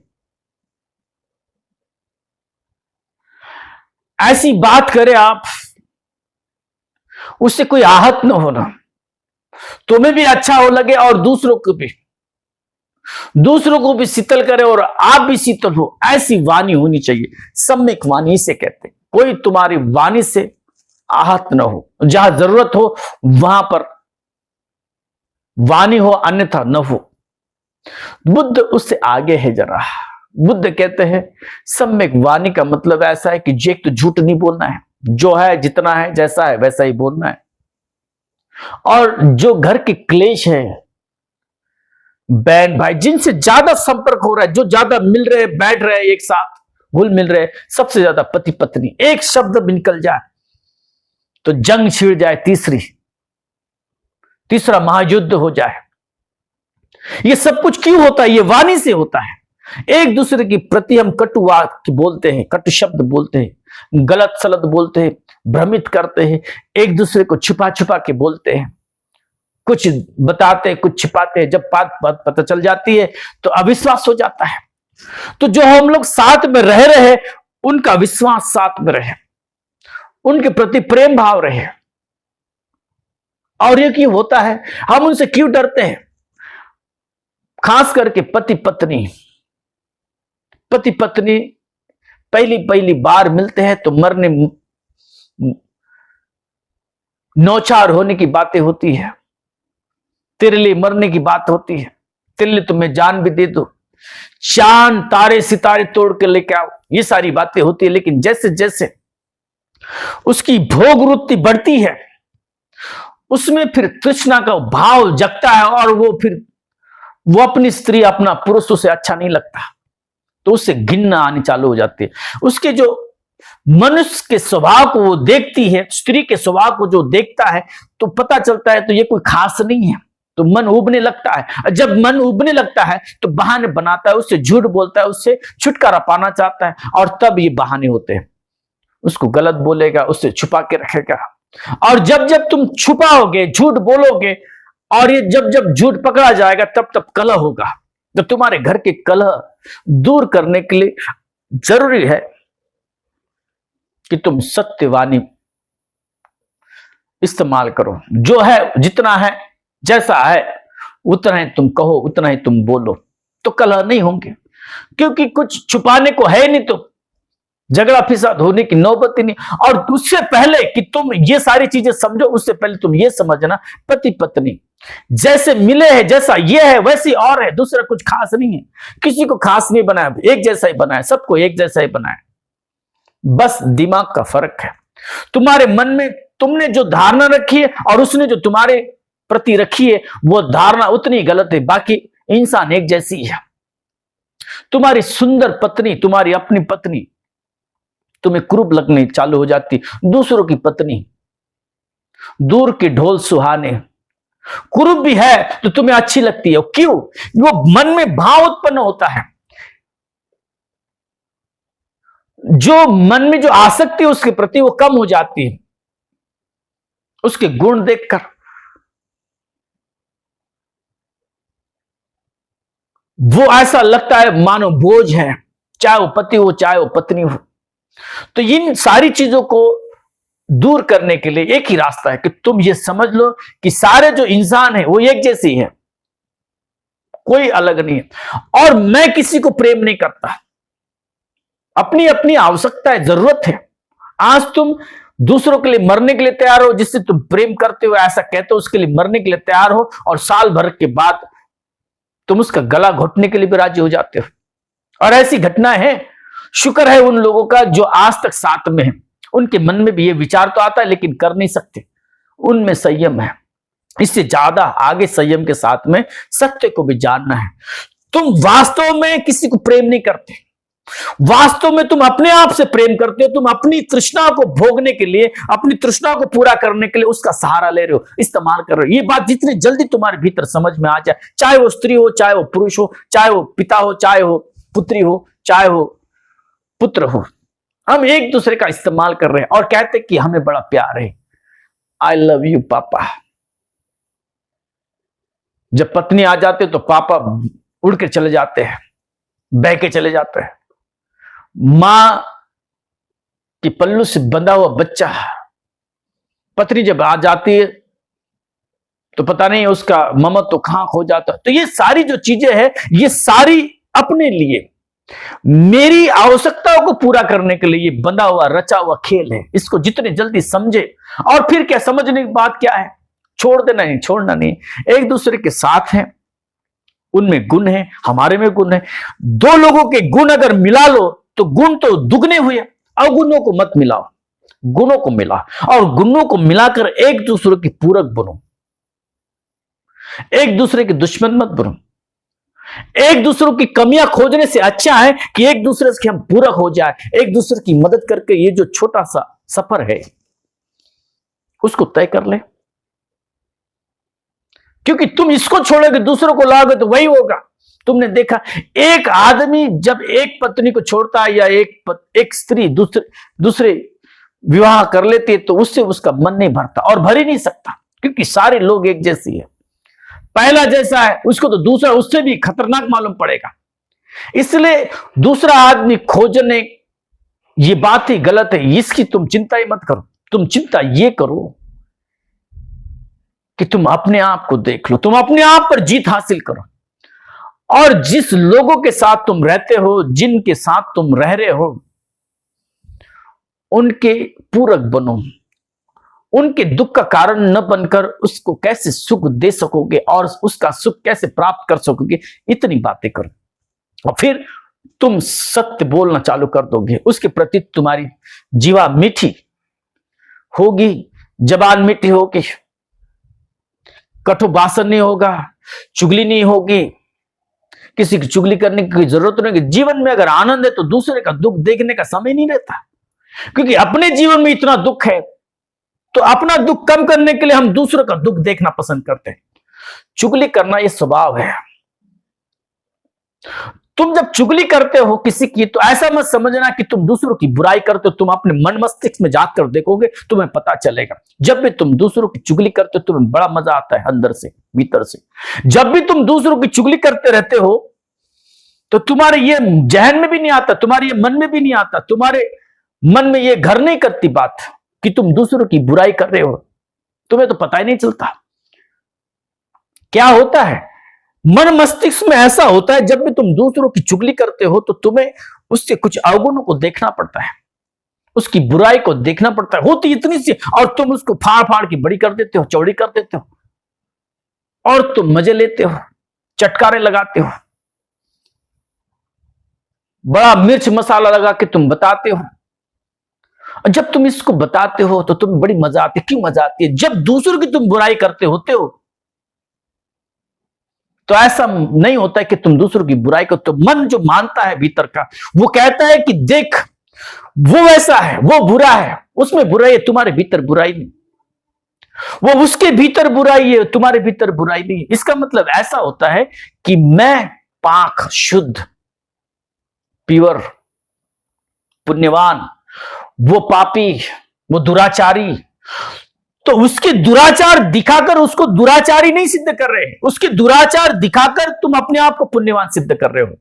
ऐसी बात करे आप उससे कोई आहत न होना, तुम्हें भी अच्छा हो लगे और दूसरों को भी शीतल करे और आप भी शीतल हो, ऐसी वाणी होनी चाहिए। सम्यक वाणी से कहते हैं, कोई तुम्हारी वाणी से आहत न हो, जहां जरूरत हो वहां पर वाणी हो, अन्यथा न हो। बुद्ध उससे आगे है जरा। बुद्ध कहते हैं सम्यक वाणी का मतलब ऐसा है कि एक तो झूठ नहीं बोलना है, जो है जितना है जैसा है वैसा ही बोलना है। और जो घर के क्लेश है, बहन भाई जिनसे ज्यादा संपर्क हो रहा है, जो ज्यादा मिल रहे, बैठ रहे एक साथ, घुल मिल रहे, सबसे ज्यादा पति पत्नी, एक शब्द भी निकल जाए तो जंग छिड़ जाए, तीसरा महायुद्ध हो जाए। ये सब कुछ क्यों होता है? ये वाणी से होता है। एक दूसरे के प्रति हम कटु वाक्य बोलते हैं, कटु शब्द बोलते हैं, गलत सलत बोलते हैं, भ्रमित करते हैं, एक दूसरे को छुपा छुपा के बोलते हैं, कुछ बताते हैं कुछ छिपाते हैं। जब बात पता चल जाती है तो अविश्वास हो जाता है। तो जो हम लोग साथ में रह रहे उनका विश्वास साथ में रहे, उनके प्रति प्रेम भाव रहे। और ये क्यों होता है? हम उनसे क्यों डरते हैं? खास करके पति पत्नी पहली बार मिलते हैं तो मरने नौचार होने की बातें होती है, तेरे लिए मरने की बात होती है, तेरे लिए तुम्हें जान भी दे दो, चांद तारे सितारे तोड़ के लेके आओ, ये सारी बातें होती है। लेकिन जैसे जैसे उसकी भोग वृत्ति बढ़ती है उसमें फिर तृष्णा का भाव जगता है और वो अपनी स्त्री अपना पुरुष उसे अच्छा नहीं लगता, तो उससे घिन्ना आनी चालू हो जाती है। उसके जो मनुष्य के स्वभाव को वो देखती है, स्त्री के स्वभाव को जो देखता है तो पता चलता है तो ये कोई खास नहीं है, तो मन उबने लगता है। जब मन उबने लगता है तो बहाने बनाता है, उससे झूठ बोलता है, उससे छुटकारा पाना चाहता है, और तब ये बहाने होते हैं। उसको गलत बोलेगा, उससे छुपा के रखेगा, और जब जब तुम छुपाओगे, झूठ बोलोगे, और ये जब जब झूठ पकड़ा जाएगा तब तब कलह होगा। तो तुम्हारे घर के कलह दूर करने के लिए जरूरी है कि तुम सत्यवाणी इस्तेमाल करो। जो है जितना है जैसा है उतना ही तुम कहो, उतना ही तुम बोलो, तो कलह नहीं होंगे। क्योंकि कुछ छुपाने को है नहीं, तो झगड़ा फिसाद होने की नौबत ही नहीं। और उससे पहले कि तुम ये सारी चीजें समझो, उससे पहले तुम ये समझना, पति पत्नी जैसे मिले हैं, जैसा ये है वैसी और है, दूसरा कुछ खास नहीं है। किसी को खास नहीं बनाया, एक जैसा ही बनाया, सबको एक जैसा ही बनाया, बस दिमाग का फर्क है। तुम्हारे मन में तुमने जो धारणा रखी है और उसने जो तुम्हारे प्रति रखी है, वो धारणा उतनी गलत है। बाकी इंसान एक जैसी है। तुम्हारी सुंदर पत्नी, तुम्हारी अपनी पत्नी तुम्हें कुरूप लगने चालू हो जाती, दूसरों की पत्नी दूर की ढोल सुहाने, कुरूप भी है तो तुम्हें अच्छी लगती है। क्यों? वो मन में भाव उत्पन्न होता है, जो मन में जो आसक्ति है उसके प्रति वो कम हो जाती है, उसके गुण देखकर। वो ऐसा लगता है मानो बोझ है, चाहे वो पति हो चाहे वो पत्नी हो। तो इन सारी चीजों को दूर करने के लिए एक ही रास्ता है कि तुम ये समझ लो कि सारे जो इंसान है वो एक जैसे ही है, कोई अलग नहीं है। और मैं किसी को प्रेम नहीं करता, अपनी अपनी आवश्यकता है, जरूरत है। आज तुम दूसरों के लिए मरने के लिए तैयार हो, जिससे तुम प्रेम करते हो, ऐसा कहते हो, उसके लिए मरने के लिए तैयार हो, और साल भर के बाद तुम उसका गला घोटने के लिए भी राजी हो जाते हो। और ऐसी घटनाएं हैं। शुक्र है उन लोगों का जो आज तक साथ में है, उनके मन में भी ये विचार तो आता है लेकिन कर नहीं सकते, उनमें संयम है। इससे ज्यादा आगे संयम के साथ में सत्य को भी जानना है। तुम वास्तव में किसी को प्रेम नहीं करते, वास्तव में तुम अपने आप से प्रेम करते हो। तुम अपनी तृष्णा को भोगने के लिए, अपनी तृष्णा को पूरा करने के लिए उसका सहारा ले रहे हो, इस्तेमाल कर रहे हो। ये बात जितनी जल्दी तुम्हारे भीतर समझ में आ जाए, चाहे वो स्त्री हो, चाहे वो पुरुष हो, चाहे वो पिता हो, चाहे वो पुत्री हो, चाहे वो पुत्र हो, हम एक दूसरे का इस्तेमाल कर रहे हैं और कहते कि हमें बड़ा प्यार है, आई लव यू पापा। जब पत्नी आ जाते तो पापा उड़ के चले जाते हैं, बह के चले जाते हैं। मां की पल्लू से बंधा हुआ बच्चा, पत्नी जब आ जाती है तो पता नहीं उसका ममत्व तो कहां खो जाता। तो ये सारी जो चीजें हैं, ये सारी अपने लिए, मेरी आवश्यकताओं को पूरा करने के लिए ये बंधा हुआ रचा हुआ खेल है। इसको जितने जल्दी समझे, और फिर क्या समझने की बात क्या है, छोड़ देना नहीं, छोड़ना नहीं। एक दूसरे के साथ हैं, उनमें गुण है, हमारे में गुण है। दो लोगों के गुण अगर मिला लो तो गुण तो दुगने हुए, अवगुणों को मत मिलाओ, गुणों को मिला, और गुणों को मिलाकर एक दूसरे की पूरक बनो, एक दूसरे के दुश्मन मत बनो। एक दूसरे की कमियां खोजने से अच्छा है कि एक दूसरे से हम पूरक हो जाए, एक दूसरे की मदद करके ये जो छोटा सा सफर है उसको तय कर ले। क्योंकि तुम इसको छोड़ोगे दूसरों को लाओगे तो वही होगा। तुमने देखा, एक आदमी जब एक पत्नी को छोड़ता है या एक स्त्री दूसरे विवाह कर लेती है तो उससे उसका मन नहीं भरता, और भर ही नहीं सकता, क्योंकि सारे लोग एक जैसी है। पहला जैसा है उसको तो दूसरा उससे भी खतरनाक मालूम पड़ेगा। इसलिए दूसरा आदमी खोजने, ये बात ही गलत है, इसकी तुम चिंता ही मत करो। तुम चिंता ये करो कि तुम अपने आप को देख लो, तुम अपने आप पर जीत हासिल करो, और जिस लोगों के साथ तुम रहते हो, जिनके साथ तुम रह रहे हो, उनके पूरक बनो। उनके दुख का कारण न बनकर उसको कैसे सुख दे सकोगे और उसका सुख कैसे प्राप्त कर सकोगे, इतनी बातें करो। और फिर तुम सत्य बोलना चालू कर दोगे, उसके प्रति तुम्हारी जीवा मीठी होगी, जबान मीठी होगी, कठोभाषण नहीं होगा, चुगली नहीं होगी, किसी की चुगली करने की जरूरत नहीं। जीवन में अगर आनंद है तो दूसरे का दुख देखने का समय नहीं रहता, क्योंकि अपने जीवन में इतना दुख है तो अपना दुख कम करने के लिए हम दूसरों का दुख देखना पसंद करते हैं। चुगली करना यह स्वभाव है। तुम जब चुगली करते हो किसी की, तो ऐसा मत समझना कि तुम दूसरों की बुराई करते हो। तुम अपने मन मस्तिष्क में जाग कर देखोगे, तुम्हें पता चलेगा। जब भी तुम दूसरों की चुगली करते हो तुम्हें बड़ा मजा आता है, अंदर से, भीतर से। जब भी तुम दूसरों की चुगली करते रहते हो तो तुम्हारे ये जहन में भी नहीं आता, तुम्हारे ये मन में भी नहीं आता, तुम्हारे मन में ये घर नहीं करती बात कि तुम दूसरों की बुराई कर रहे हो। तुम्हें तो पता ही नहीं चलता। क्या होता है, मन मस्तिष्क में ऐसा होता है, जब भी तुम दूसरों की चुगली करते हो तो तुम्हें उसके कुछ अवगुणों को देखना पड़ता है, उसकी बुराई को देखना पड़ता है, होती इतनी सी, और तुम उसको फाड़ फाड़ के बड़ी कर देते हो, चौड़ी कर देते हो, और तुम मजे लेते हो, चटकारे लगाते हो, बड़ा मिर्च मसाला लगा के तुम बताते हो। और जब तुम इसको बताते हो तो तुम्हें बड़ी मजा आती है। क्यों मजा आती है? जब दूसरों की तुम बुराई करते होते हो तो ऐसा नहीं होता है कि तुम दूसरों की बुराई को, तो मन जो मानता है भीतर का, वो कहता है कि देख वो वैसा है, वो बुरा है, उसमें बुराई है, तुम्हारे भीतर बुराई नहीं, वो उसके भीतर बुराई है, तुम्हारे भीतर बुराई नहीं है। इसका मतलब ऐसा होता है कि मैं पाक, शुद्ध, प्योर, पुण्यवान, वो पापी, वो दुराचारी। तो उसके दुराचार दिखाकर उसको दुराचारी नहीं सिद्ध कर रहे, उसके दुराचार दिखाकर तुम अपने आप को पुण्यवान सिद्ध कर रहे हो,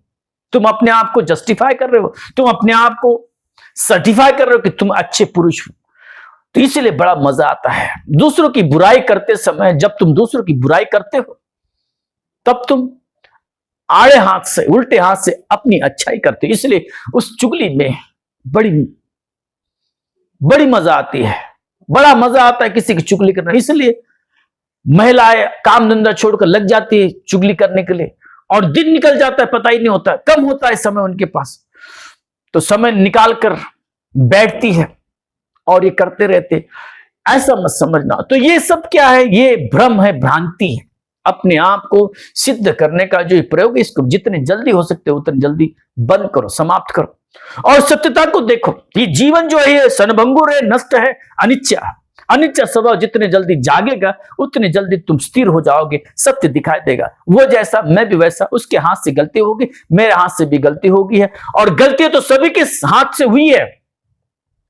तुम अपने आप को जस्टिफाई कर रहे हो, तुम अपने आप को सर्टिफाई कर रहे हो कि तुम अच्छे पुरुष हो। तो इसीलिए बड़ा मजा आता है दूसरों की बुराई करते समय। जब तुम दूसरों की बुराई करते हो तब तुम आड़े हाथ से, उल्टे हाथ से अपनी अच्छाई करते हो। इसलिए उस चुगली में बड़ी बड़ी मजा आती है, बड़ा मजा आता है किसी की चुगली करना। इसलिए महिलाएं काम धंधा छोड़कर लग जाती है चुगली करने के लिए, और दिन निकल जाता है, पता ही नहीं होता, कम होता है समय उनके पास, तो समय निकाल कर बैठती है और ये करते रहते। ऐसा मत समझना। तो ये सब क्या है? ये भ्रम है, भ्रांति है। अपने आप को सिद्ध करने का जो प्रयोग है, इसको जितने जल्दी हो सकते हो उतने जल्दी बंद करो, समाप्त करो, और सत्यता को देखो। ये जीवन जो है ये क्षणभंगुर है, नष्ट है, अनित्य। अनित्य स्वभाव जितने जल्दी जागेगा उतने जल्दी तुम स्थिर हो जाओगे, सत्य दिखाई देगा। वो जैसा मैं भी वैसा, उसके हाथ से गलती होगी, मेरे हाथ से भी गलती होगी है, और गलती तो सभी के हाथ से हुई है।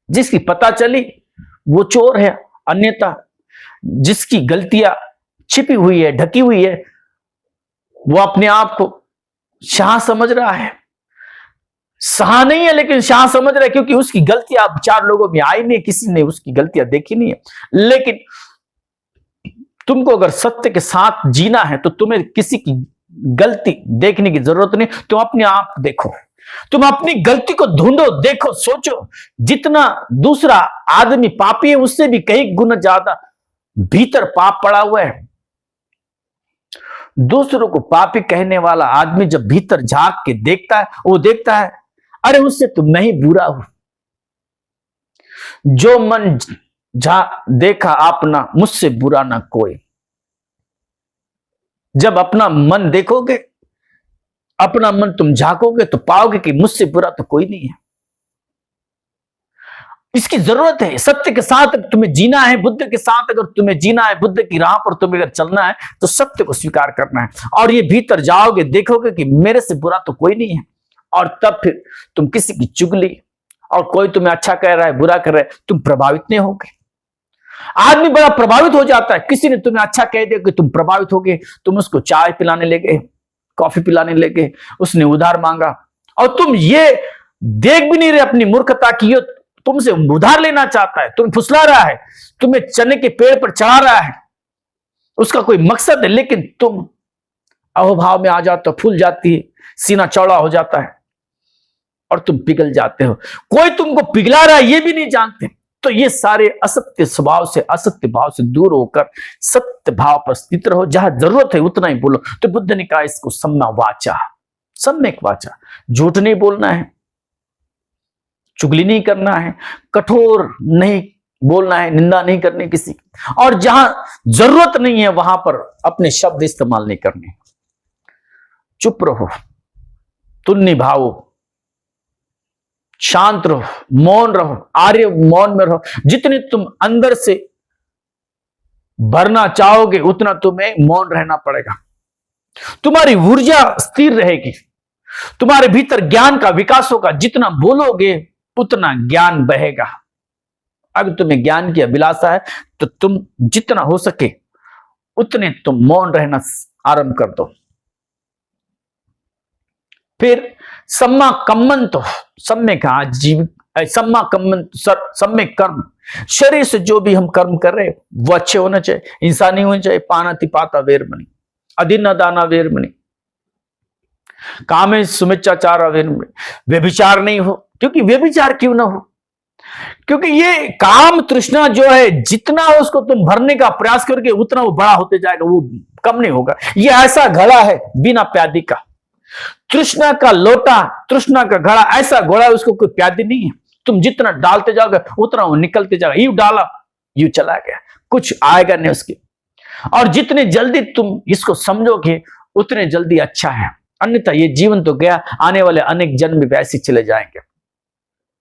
जिसकी पता चली वो चोर है, अन्यथा जिसकी गलतियां छिपी हुई है, ढकी हुई है, वो अपने आप को शाह समझ रहा है। शाह नहीं है लेकिन शाह समझ रहा है, क्योंकि उसकी गलतियां अब चार लोगों में आई नहीं, किसी ने उसकी गलतियां देखी नहीं है। लेकिन तुमको अगर सत्य के साथ जीना है तो तुम्हें किसी की गलती देखने की जरूरत नहीं। तुम अपने आप देखो, तुम अपनी गलती को ढूंढो, देखो, सोचो। जितना दूसरा आदमी पापी है उससे भी कई गुना ज्यादा भीतर पाप पड़ा हुआ है। दूसरों को पापी कहने वाला आदमी जब भीतर झांक के देखता है, वो देखता है अरे उससे तुम नहीं बुरा हो। जो मन देखा अपना, मुझसे बुरा ना कोई। जब अपना मन देखोगे, अपना मन तुम झांकोगे तो पाओगे कि मुझसे बुरा तो कोई नहीं है। इसकी जरूरत है। सत्य के साथ तुम्हें जीना है, बुद्ध के साथ अगर तुम्हें जीना है, बुद्ध की राह पर तुम्हें अगर चलना है तो सत्य को स्वीकार करना है। और ये भीतर जाओगे, देखोगे कि मेरे से बुरा तो कोई नहीं है, और तब फिर तुम किसी की चुगली, और कोई तुम्हें अच्छा कह रहा है, बुरा कर रहा है, तुम प्रभावित नहीं होगे। आदमी बड़ा प्रभावित हो जाता है, किसी ने तुम्हें अच्छा कह दिया कि तुम प्रभावित हो गए, तुम उसको चाय पिलाने लगे, कॉफी पिलाने लगे, उसने उधार मांगा, और तुम ये देख भी नहीं रहे अपनी मूर्खता की, ये तुमसे उधार लेना चाहता है, तुम्हें फुसला रहा है, तुम्हें चने के पेड़ पर चढ़ा रहा है, उसका कोई मकसद है, लेकिन तुम अहोभाव में आ जाते हो, फूल जाती है, सीना चौड़ा हो जाता है और तुम पिघल जाते हो। कोई तुमको पिघला रहा है ये भी नहीं जानते। तो ये सारे असत्य स्वभाव से, असत्य भाव से दूर होकर सत्य भाव पर स्थित रहो। जहां जरूरत है उतना ही बोलो। तो बुद्ध ने कहा इसको सम्मा वाचा, सम्यक वाचा। झूठ नहीं बोलना है, चुगली नहीं करना है, कठोर नहीं बोलना है, निंदा नहीं करनी किसी की, और जहां जरूरत नहीं है वहां पर अपने शब्द इस्तेमाल नहीं करने। चुप रहो, तुन्नी भावो, शांत रहो, मौन रहो, आर्य मौन में रहो। जितने तुम अंदर से भरना चाहोगे उतना तुम्हें मौन रहना पड़ेगा। तुम्हारी ऊर्जा स्थिर रहेगी, तुम्हारे भीतर ज्ञान का विकास होगा। जितना बोलोगे उतना ज्ञान बहेगा। अगर तुम्हें ज्ञान की अभिलाषा है तो तुम जितना हो सके उतने तुम मौन रहना आरंभ कर दो। फिर सम्मा कम्मन, तो सम्य का जीव, सम्मा कम्मन, सम्य कर्म। शरीर से जो भी हम कर्म कर रहे हैं वो अच्छे होना चाहिए, हिंसा नहीं होनी चाहिए। पानाति पाता वेरमणि, अधीन दाना वेरमणि, काम सुमिच्चाचार व्यभिचार नहीं हो। क्योंकि व्यभिचार क्यों ना हो? क्योंकि ये काम तृष्णा जो है, जितना उसको तुम भरने का प्रयास करके उतना वो बड़ा होते जाएगा, वो कम नहीं होगा। ये ऐसा घड़ा है बिना प्यादी का, तृष्णा का लोटा, तृष्णा का घड़ा ऐसा घोड़ा है, उसको कोई प्यादी नहीं है। तुम जितना डालते जाओगे उतना वो निकलते जाएगा। यूं डाला यूं चला गया, कुछ आएगा नहीं उसके। और जितने जल्दी तुम इसको समझोगे उतने जल्दी अच्छा है, अन्यथा ये जीवन तो गया, आने वाले अनेक जन्म भी वैसे चले जाएंगे।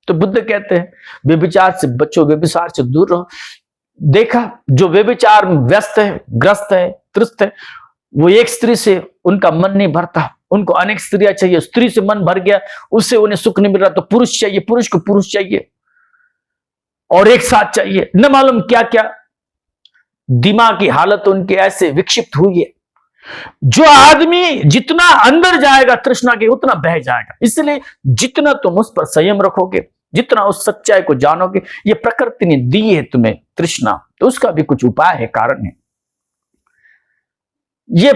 तो बुद्ध कहते हैं व्यभिचार से बचो, व्यभिचार से दूर रहो। देखा, जो व्यभिचार में व्यस्त है, ग्रस्त है, त्रस्त है, वो एक स्त्री से उनका मन नहीं भरता, उनको अनेक स्त्रियां चाहिए। स्त्री से मन भर गया, उससे उन्हें सुख नहीं मिल रहा, तो पुरुष चाहिए, पुरुष को पुरुष चाहिए और एक साथ चाहिए। न मालूम क्या क्या दिमाग की हालत उनके ऐसे विक्षिप्त हुई है। जो आदमी जितना अंदर जाएगा तृष्णा के, उतना बह जाएगा। इसलिए जितना तुम उस पर संयम रखोगे, जितना उस सच्चाई को जानोगे, ये प्रकृति ने दी है तुम्हें तृष्णा, तो उसका भी कुछ उपाय है, कारण है। ये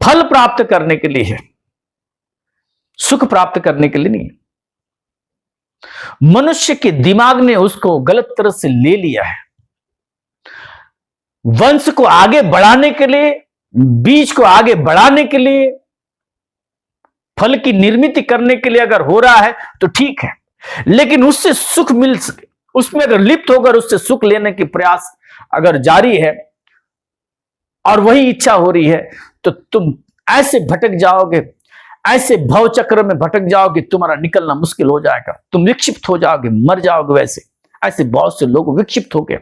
फल प्राप्त करने के लिए है, सुख प्राप्त करने के लिए नहीं। मनुष्य के दिमाग ने उसको गलत तरह से ले लिया है। वंश को आगे बढ़ाने के लिए, बीज को आगे बढ़ाने के लिए, फल की निर्मित करने के लिए अगर हो रहा है तो ठीक है, लेकिन उससे सुख मिल सके, उसमें अगर लिप्त होकर उससे सुख लेने की प्रयास अगर जारी है और वही इच्छा हो रही है, तो तुम ऐसे भटक जाओगे, ऐसे भव चक्र में भटक जाओगे, तुम्हारा निकलना मुश्किल हो जाएगा। तुम विक्षिप्त हो जाओगे, मर जाओगे। वैसे ऐसे बहुत से लोग विक्षिप्त हो गए,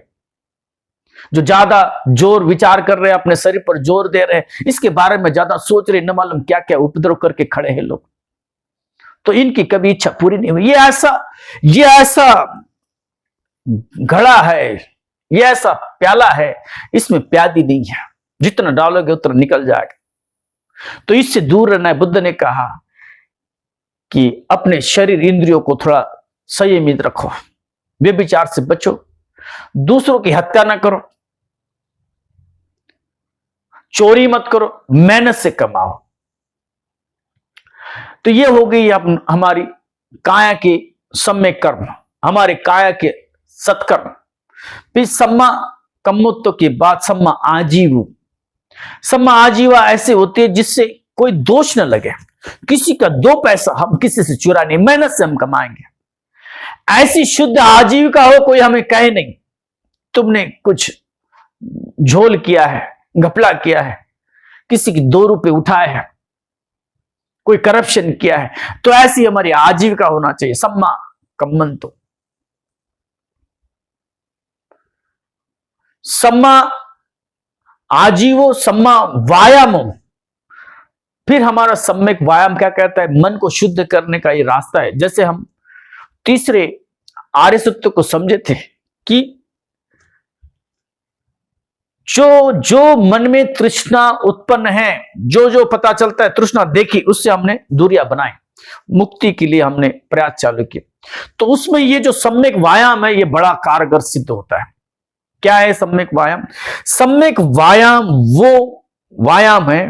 जो ज्यादा जोर विचार कर रहे हैं, अपने शरीर पर जोर दे रहे हैं, इसके बारे में ज्यादा सोच रहे, न मालूम क्या क्या उपद्रव करके खड़े हैं लोग। तो इनकी कभी इच्छा पूरी नहीं हुई। ये ऐसा घड़ा है, ये ऐसा प्याला है, इसमें प्यादी नहीं है, जितना डालोगे उतना निकल जाएगा। तो इससे दूर रहना है। बुद्ध ने कहा कि अपने शरीर इंद्रियों को थोड़ा संयमित रखो, व्यभिचार से बचो, दूसरों की हत्या ना करो, चोरी मत करो, मेहनत से कमाओ। तो ये हो गई हमारी काया के सम्यक कर्म, हमारे काया के सत्कर्म। फिर सम्मा कम्मोत्तो के बाद सम्मा आजीव। सम्मा आजीवा ऐसे होती है जिससे कोई दोष न लगे, किसी का 2 पैसा हम किसी से चुरा नहीं, मेहनत से हम कमाएंगे। ऐसी शुद्ध आजीविका हो, कोई हमें कहे नहीं तुमने कुछ झोल किया है, घपला किया है, किसी की 2 रुपए उठाए हैं, कोई करप्शन किया है। तो ऐसी हमारी आजीविका होना चाहिए। सम्मा कम्मंतो, सम्मा आजीवो, सम्मा व्यायामो। फिर हमारा सम्यक व्यायाम क्या कहता है? मन को शुद्ध करने का ये रास्ता है। जैसे हम तीसरे आर्य सत्य को समझे थे कि जो मन में तृष्णा उत्पन्न है, जो पता चलता है तृष्णा देखी, उससे हमने दूरियां बनाई, मुक्ति के लिए हमने प्रयास चालू किए। तो उसमें ये जो सम्यक व्यायाम है, ये बड़ा कारगर सिद्ध होता है। क्या है सम्यक व्यायाम? सम्यक व्यायाम वो व्यायाम है,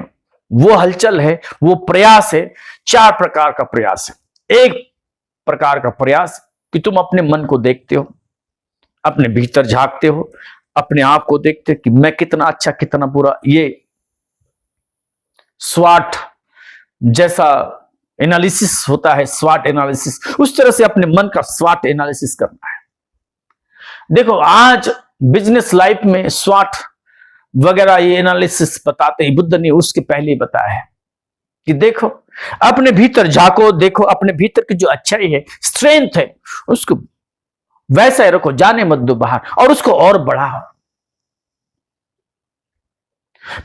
वो हलचल है, वो प्रयास है। 4 प्रकार का प्रयास है। एक प्रकार का प्रयास कि तुम अपने मन को देखते हो, अपने भीतर झांकते हो, अपने आप को देखते हो कि मैं कितना अच्छा कितना बुरा। ये स्वाट जैसा एनालिसिस होता है, स्वाट एनालिसिस, उस तरह से अपने मन का स्वाट एनालिसिस करना है। देखो आज बिजनेस लाइफ में स्वाट वगैरह ये एनालिसिस बताते हैं, बुद्ध ने उसके पहले ही बताया है कि देखो अपने भीतर झांको, देखो अपने भीतर की जो अच्छाई है, स्ट्रेंथ है, उसको वैसा ही रखो, जाने मत दो बाहर, और उसको और बढ़ाओ।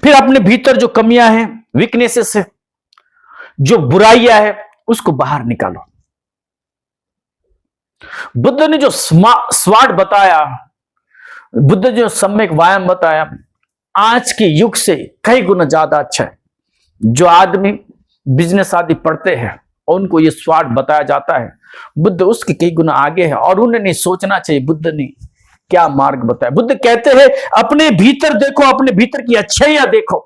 फिर अपने भीतर जो कमियां हैं, वीकनेसेस है, जो बुराइयां है, उसको बाहर निकालो। बुद्ध ने जो स्वाट बताया, बुद्ध जो सम्यक व्यायाम बताया, आज के युग से कई गुना ज्यादा अच्छा है। जो आदमी बिजनेस आदि पढ़ते हैं और उनको ये स्वाट बताया जाता है, बुद्ध उसके कई गुना आगे है, और उन्हें नहीं सोचना चाहिए बुद्ध ने क्या मार्ग बताया। बुद्ध कहते हैं अपने भीतर देखो, अपने भीतर की अच्छाइयां देखो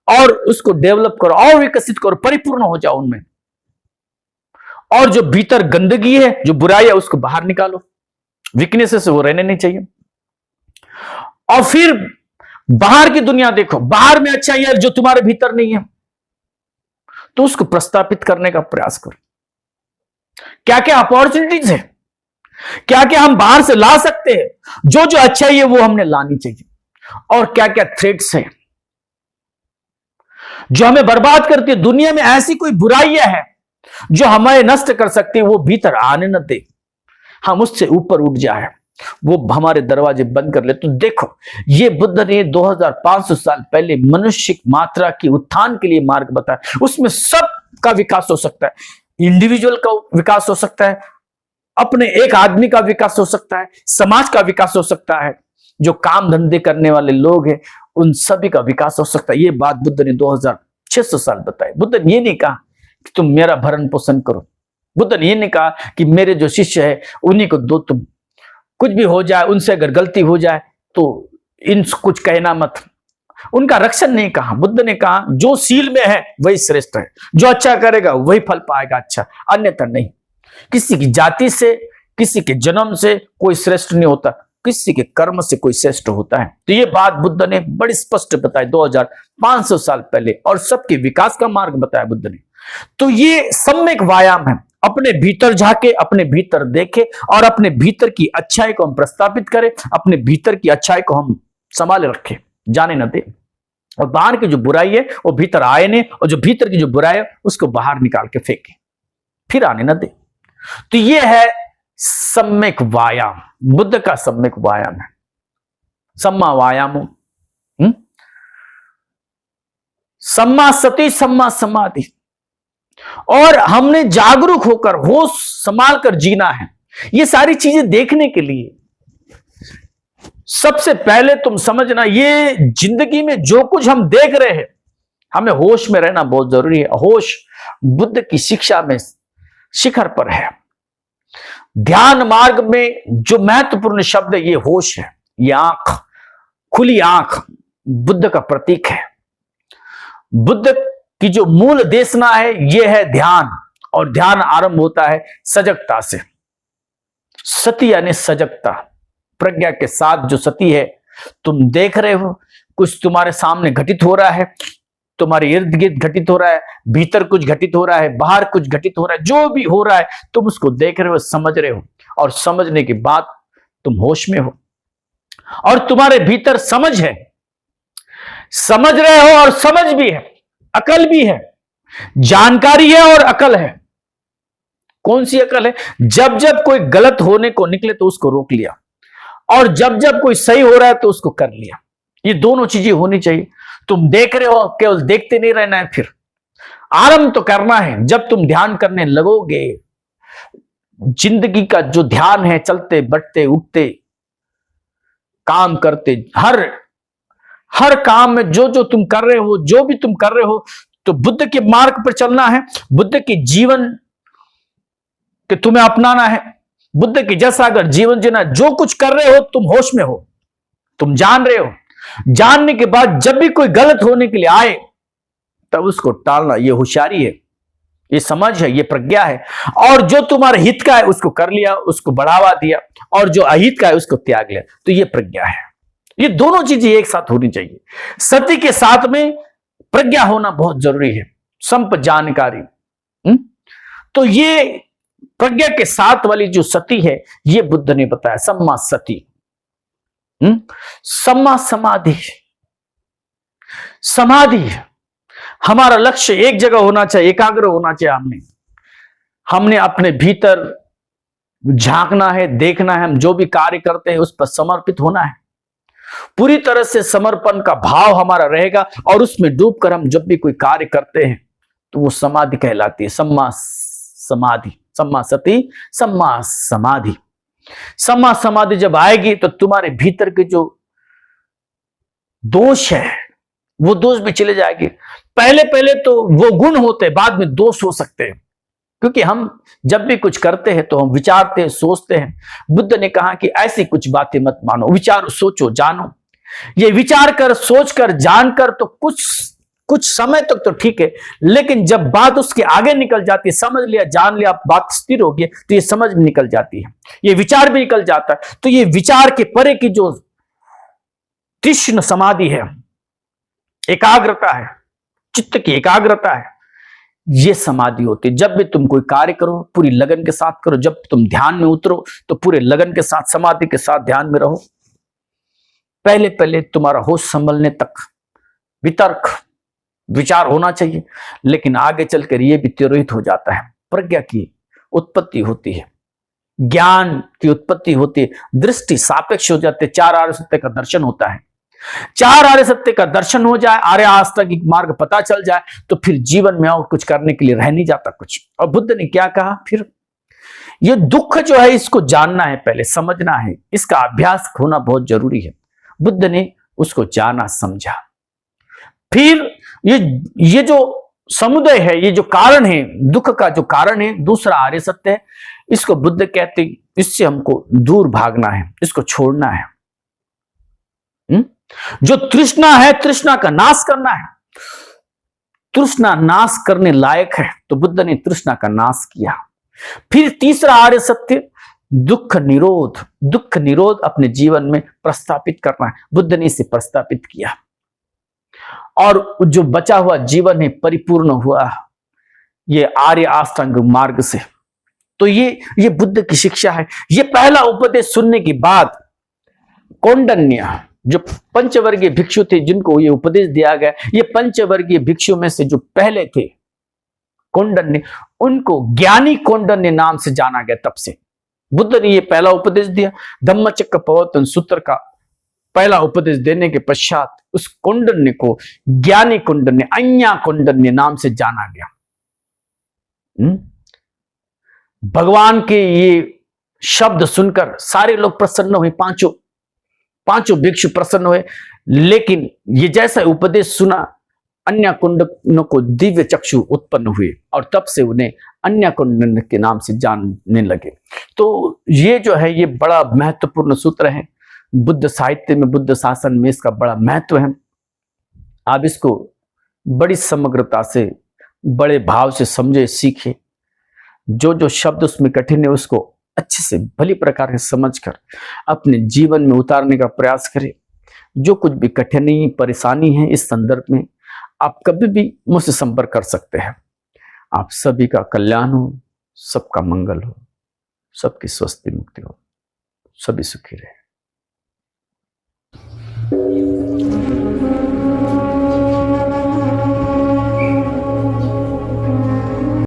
और उसको डेवलप करो और विकसित करो, परिपूर्ण हो जाओ उनमें। और जो भीतर गंदगी है, जो बुराई है, उसको बाहर निकालो। वीकनेसेस वो रहने नहीं चाहिए। और फिर बाहर की दुनिया देखो, बाहर में अच्छाई है जो तुम्हारे भीतर नहीं है, तो उसको प्रस्तापित करने का प्रयास करो। क्या क्या अपॉर्चुनिटीज है, क्या क्या हम बाहर से ला सकते हैं, जो जो अच्छाई है वो हमने लानी चाहिए। और क्या क्या थ्रेट्स है जो हमें बर्बाद करती है। दुनिया में ऐसी कोई बुराइयां हैं जो हमें नष्ट कर सकती है, वो भीतर आने न दे, हम उससे ऊपर उठ जाए, वो हमारे दरवाजे बंद कर ले। तो देखो, ये बुद्ध ने 2500 साल पहले मनुष्य मात्रा की उत्थान के लिए मार्ग बताया। उसमें सबका विकास हो सकता है, इंडिविजुअल का विकास हो सकता है, अपने एक आदमी का विकास हो सकता है, समाज का विकास हो सकता है, जो काम धंधे करने वाले लोग हैं उन सभी का विकास हो सकता है। ये बात बुद्ध ने 2600 साल बताई। बुद्ध ने ये नहीं कहा कि तुम मेरा भरण पोषण करो, बुद्ध ने ये नहीं कहा कि मेरे जो शिष्य है उन्हीं को दो, तुम कुछ भी हो जाए उनसे अगर गलती हो जाए तो इन कुछ कहना मत, उनका रक्षण नहीं कहा। बुद्ध ने कहा जो सील में है वही श्रेष्ठ है, जो अच्छा करेगा वही फल पाएगा अच्छा, अन्यथा नहीं। किसी की जाति से, किसी के जन्म से कोई श्रेष्ठ नहीं होता, किसी के कर्म से कोई श्रेष्ठ होता है। तो ये बात बुद्ध ने बड़ी स्पष्ट बताई 2500 साल पहले, और सबके विकास का मार्ग बताया बुद्ध ने। तो ये सम्यक व्यायाम है, अपने भीतर झाके, अपने भीतर देखे और अपने भीतर की अच्छाई को हम प्रस्तापित करें, अपने भीतर की अच्छाई को हम संभाले रखें, जाने न दे। और बाहर की जो बुराई है वो भीतर आए नहीं, और जो भीतर की जो बुराई है उसको बाहर निकाल के फेंके, फिर आने न दे। तो ये है सम्यक व्यायाम, बुद्ध का सम्यक व्यायाम है, सम्मा व्यायामो, सम्मा सती, सम्मा समाधि। और हमने जागरूक होकर होश संभाल कर जीना है। ये सारी चीजें देखने के लिए सबसे पहले तुम समझना, ये जिंदगी में जो कुछ हम देख रहे हैं हमें होश में रहना बहुत जरूरी है। होश बुद्ध की शिक्षा में शिखर पर है। ध्यान मार्ग में जो महत्वपूर्ण शब्द है ये होश है। ये आंख, खुली आंख बुद्ध का प्रतीक है। बुद्ध की जो मूल देशना है ये है ध्यान, और ध्यान आरंभ होता है सजगता से। सती यानी सजगता, प्रज्ञा के साथ जो सती है, तुम देख रहे हो कुछ तुम्हारे सामने घटित हो रहा है, तुम्हारे इर्द गिर्द घटित हो रहा है, भीतर कुछ घटित हो रहा है, बाहर कुछ घटित हो रहा है, जो भी हो रहा है तुम उसको देख रहे हो, समझ रहे हो, और समझने के बाद तुम होश में हो। और तुम्हारे भीतर समझ है, समझ रहे हो और समझ भी है, अकल भी है, जानकारी है और अकल है। कौन सी अकल है? जब जब कोई गलत होने को निकले तो उसको रोक लिया, और जब जब कोई सही हो रहा है तो उसको कर लिया। ये दोनों चीजें होनी चाहिए। तुम देख रहे हो, केवल देखते नहीं रहना है, फिर आरंभ तो करना है। जब तुम ध्यान करने लगोगे, जिंदगी का जो ध्यान है, चलते बढ़ते उठते काम करते, हर काम में जो जो तुम कर रहे हो, जो भी तुम कर रहे हो, तो बुद्ध के मार्ग पर चलना है, बुद्ध के जीवन के तुम्हें अपनाना है, बुद्ध के जैसा अगर जीवन जीना। जो कुछ कर रहे हो तुम होश में हो, तुम जान रहे हो। जानने के बाद जब भी कोई गलत होने के लिए आए तब उसको टालना, ये होशियारी है, ये समझ है, ये प्रज्ञा है। और जो तुम्हारे हित का है उसको कर लिया, उसको बढ़ावा दिया, और जो अहित का है उसको त्याग लिया, तो ये प्रज्ञा है। ये दोनों चीजें एक साथ होनी चाहिए। सत्य के साथ में प्रज्ञा होना बहुत जरूरी है, संप जानकारी। तो ये प्रज्ञा के साथ वाली जो सती है ये बुद्ध ने बताया, सम्मा सती। सम्मा समाधि, समाधि हमारा लक्ष्य एक जगह होना चाहिए, एकाग्र होना चाहिए। हमने अपने भीतर झांकना है, देखना है, हम जो भी कार्य करते हैं उस पर समर्पित होना है। पूरी तरह से समर्पण का भाव हमारा रहेगा, और उसमें डूबकर हम जब भी कोई कार्य करते हैं तो वो समाधि कहलाती है। सम्मा समाधि, सम्मा सती, सम्मा समाधि। सम्मा समाधि जब आएगी तो तुम्हारे भीतर के जो दोष है वो दोष भी चले जाएंगे। पहले पहले तो वो गुण होते हैं, बाद में दोष हो सकते हैं, क्योंकि हम जब भी कुछ करते हैं तो हम विचारते हैं, सोचते हैं। बुद्ध ने कहा कि ऐसी कुछ बातें मत मानो, विचारो, सोचो, जानो। ये विचार कर, सोच कर, जानकर तो कुछ समय तक तो ठीक है, लेकिन जब बात उसके आगे निकल जाती है, समझ लिया, जान लिया, बात स्थिर हो गई, तो ये समझ भी निकल जाती है, ये विचार भी निकल जाता है। तो ये विचार के परे की जो तीक्ष्ण समाधि है, एकाग्रता है, चित्त की एकाग्रता है, ये समाधि होती है। जब भी तुम कोई कार्य करो पूरी लगन के साथ करो, जब तुम ध्यान में उतरो तो पूरे लगन के साथ, समाधि के साथ ध्यान में रहो। पहले पहले तुम्हारा होश संभलने तक वितर्क विचार होना चाहिए, लेकिन आगे चलकर यह भी तिरोहित हो जाता है। प्रज्ञा की उत्पत्ति होती है, ज्ञान की उत्पत्ति होती है, दृष्टि सापेक्ष हो जाती है, चार आर्य सत्य का दर्शन होता है। चार आर्य सत्य का दर्शन हो जाए, आर्य आस्तिक मार्ग पता चल जाए, तो फिर जीवन में और कुछ करने के लिए रह नहीं जाता कुछ। और बुद्ध ने क्या कहा फिर, ये दुख जो है इसको जानना है, पहले समझना है, इसका अभ्यास होना बहुत जरूरी है। बुद्ध ने उसको जाना समझा। फिर ये जो समुदय है, ये जो कारण है, दुख का जो कारण है, दूसरा आर्य सत्य है, इसको बुद्ध कहते इससे हमको दूर भागना है, इसको छोड़ना है। जो तृष्णा है, तृष्णा का नाश करना है। तृष्णा नाश करने लायक है, तो बुद्ध ने तृष्णा का नाश किया। फिर तीसरा आर्य सत्य दुख निरोध, दुख निरोध अपने जीवन में प्रस्थापित करना है, बुद्ध ने इसे प्रस्थापित किया। और जो बचा हुआ जीवन है परिपूर्ण हुआ ये आर्य अष्टांग मार्ग से। तो ये बुद्ध की शिक्षा है। ये पहला उपदेश सुनने के बाद कौंडन्य जो पंचवर्गीय भिक्षु थे जिनको ये उपदेश दिया गया, ये पंचवर्गीय भिक्षु में से जो पहले थे कौंडन्य, उनको ज्ञानी कौंडन्य नाम से जाना गया। तब से बुद्ध ने ये पहला उपदेश दिया। धम्मचक्र प्रवर्तन सूत्र का पहला उपदेश देने के पश्चात उस कौंडन्य को ज्ञानी कौंडन्य, अज्ञा कौंडन्य नाम से जाना गया। भगवान के ये शब्द सुनकर सारे लोग प्रसन्न हुए, पांचों भिक्षु प्रसन्न हुए। लेकिन ये जैसा उपदेश सुना, अन्य कुंडन को दिव्य चक्षु उत्पन्न हुए और तब से उन्हें अन्य कुंडन के नाम से जानने लगे। तो ये जो है ये बड़ा महत्वपूर्ण सूत्र है बुद्ध साहित्य में, बुद्ध शासन में इसका बड़ा महत्व है। आप इसको बड़ी समग्रता से, बड़े भाव से समझे, सीखे। जो शब्द उसमें कठिन है उसको अच्छे से भली प्रकार से समझकर अपने जीवन में उतारने का प्रयास करें। जो कुछ भी कठिनाई परेशानी है इस संदर्भ में आप कभी भी मुझसे संपर्क कर सकते हैं। आप सभी का कल्याण हो, सबका मंगल हो, सबकी स्वस्थ मुक्ति हो, सभी सुखी रहे।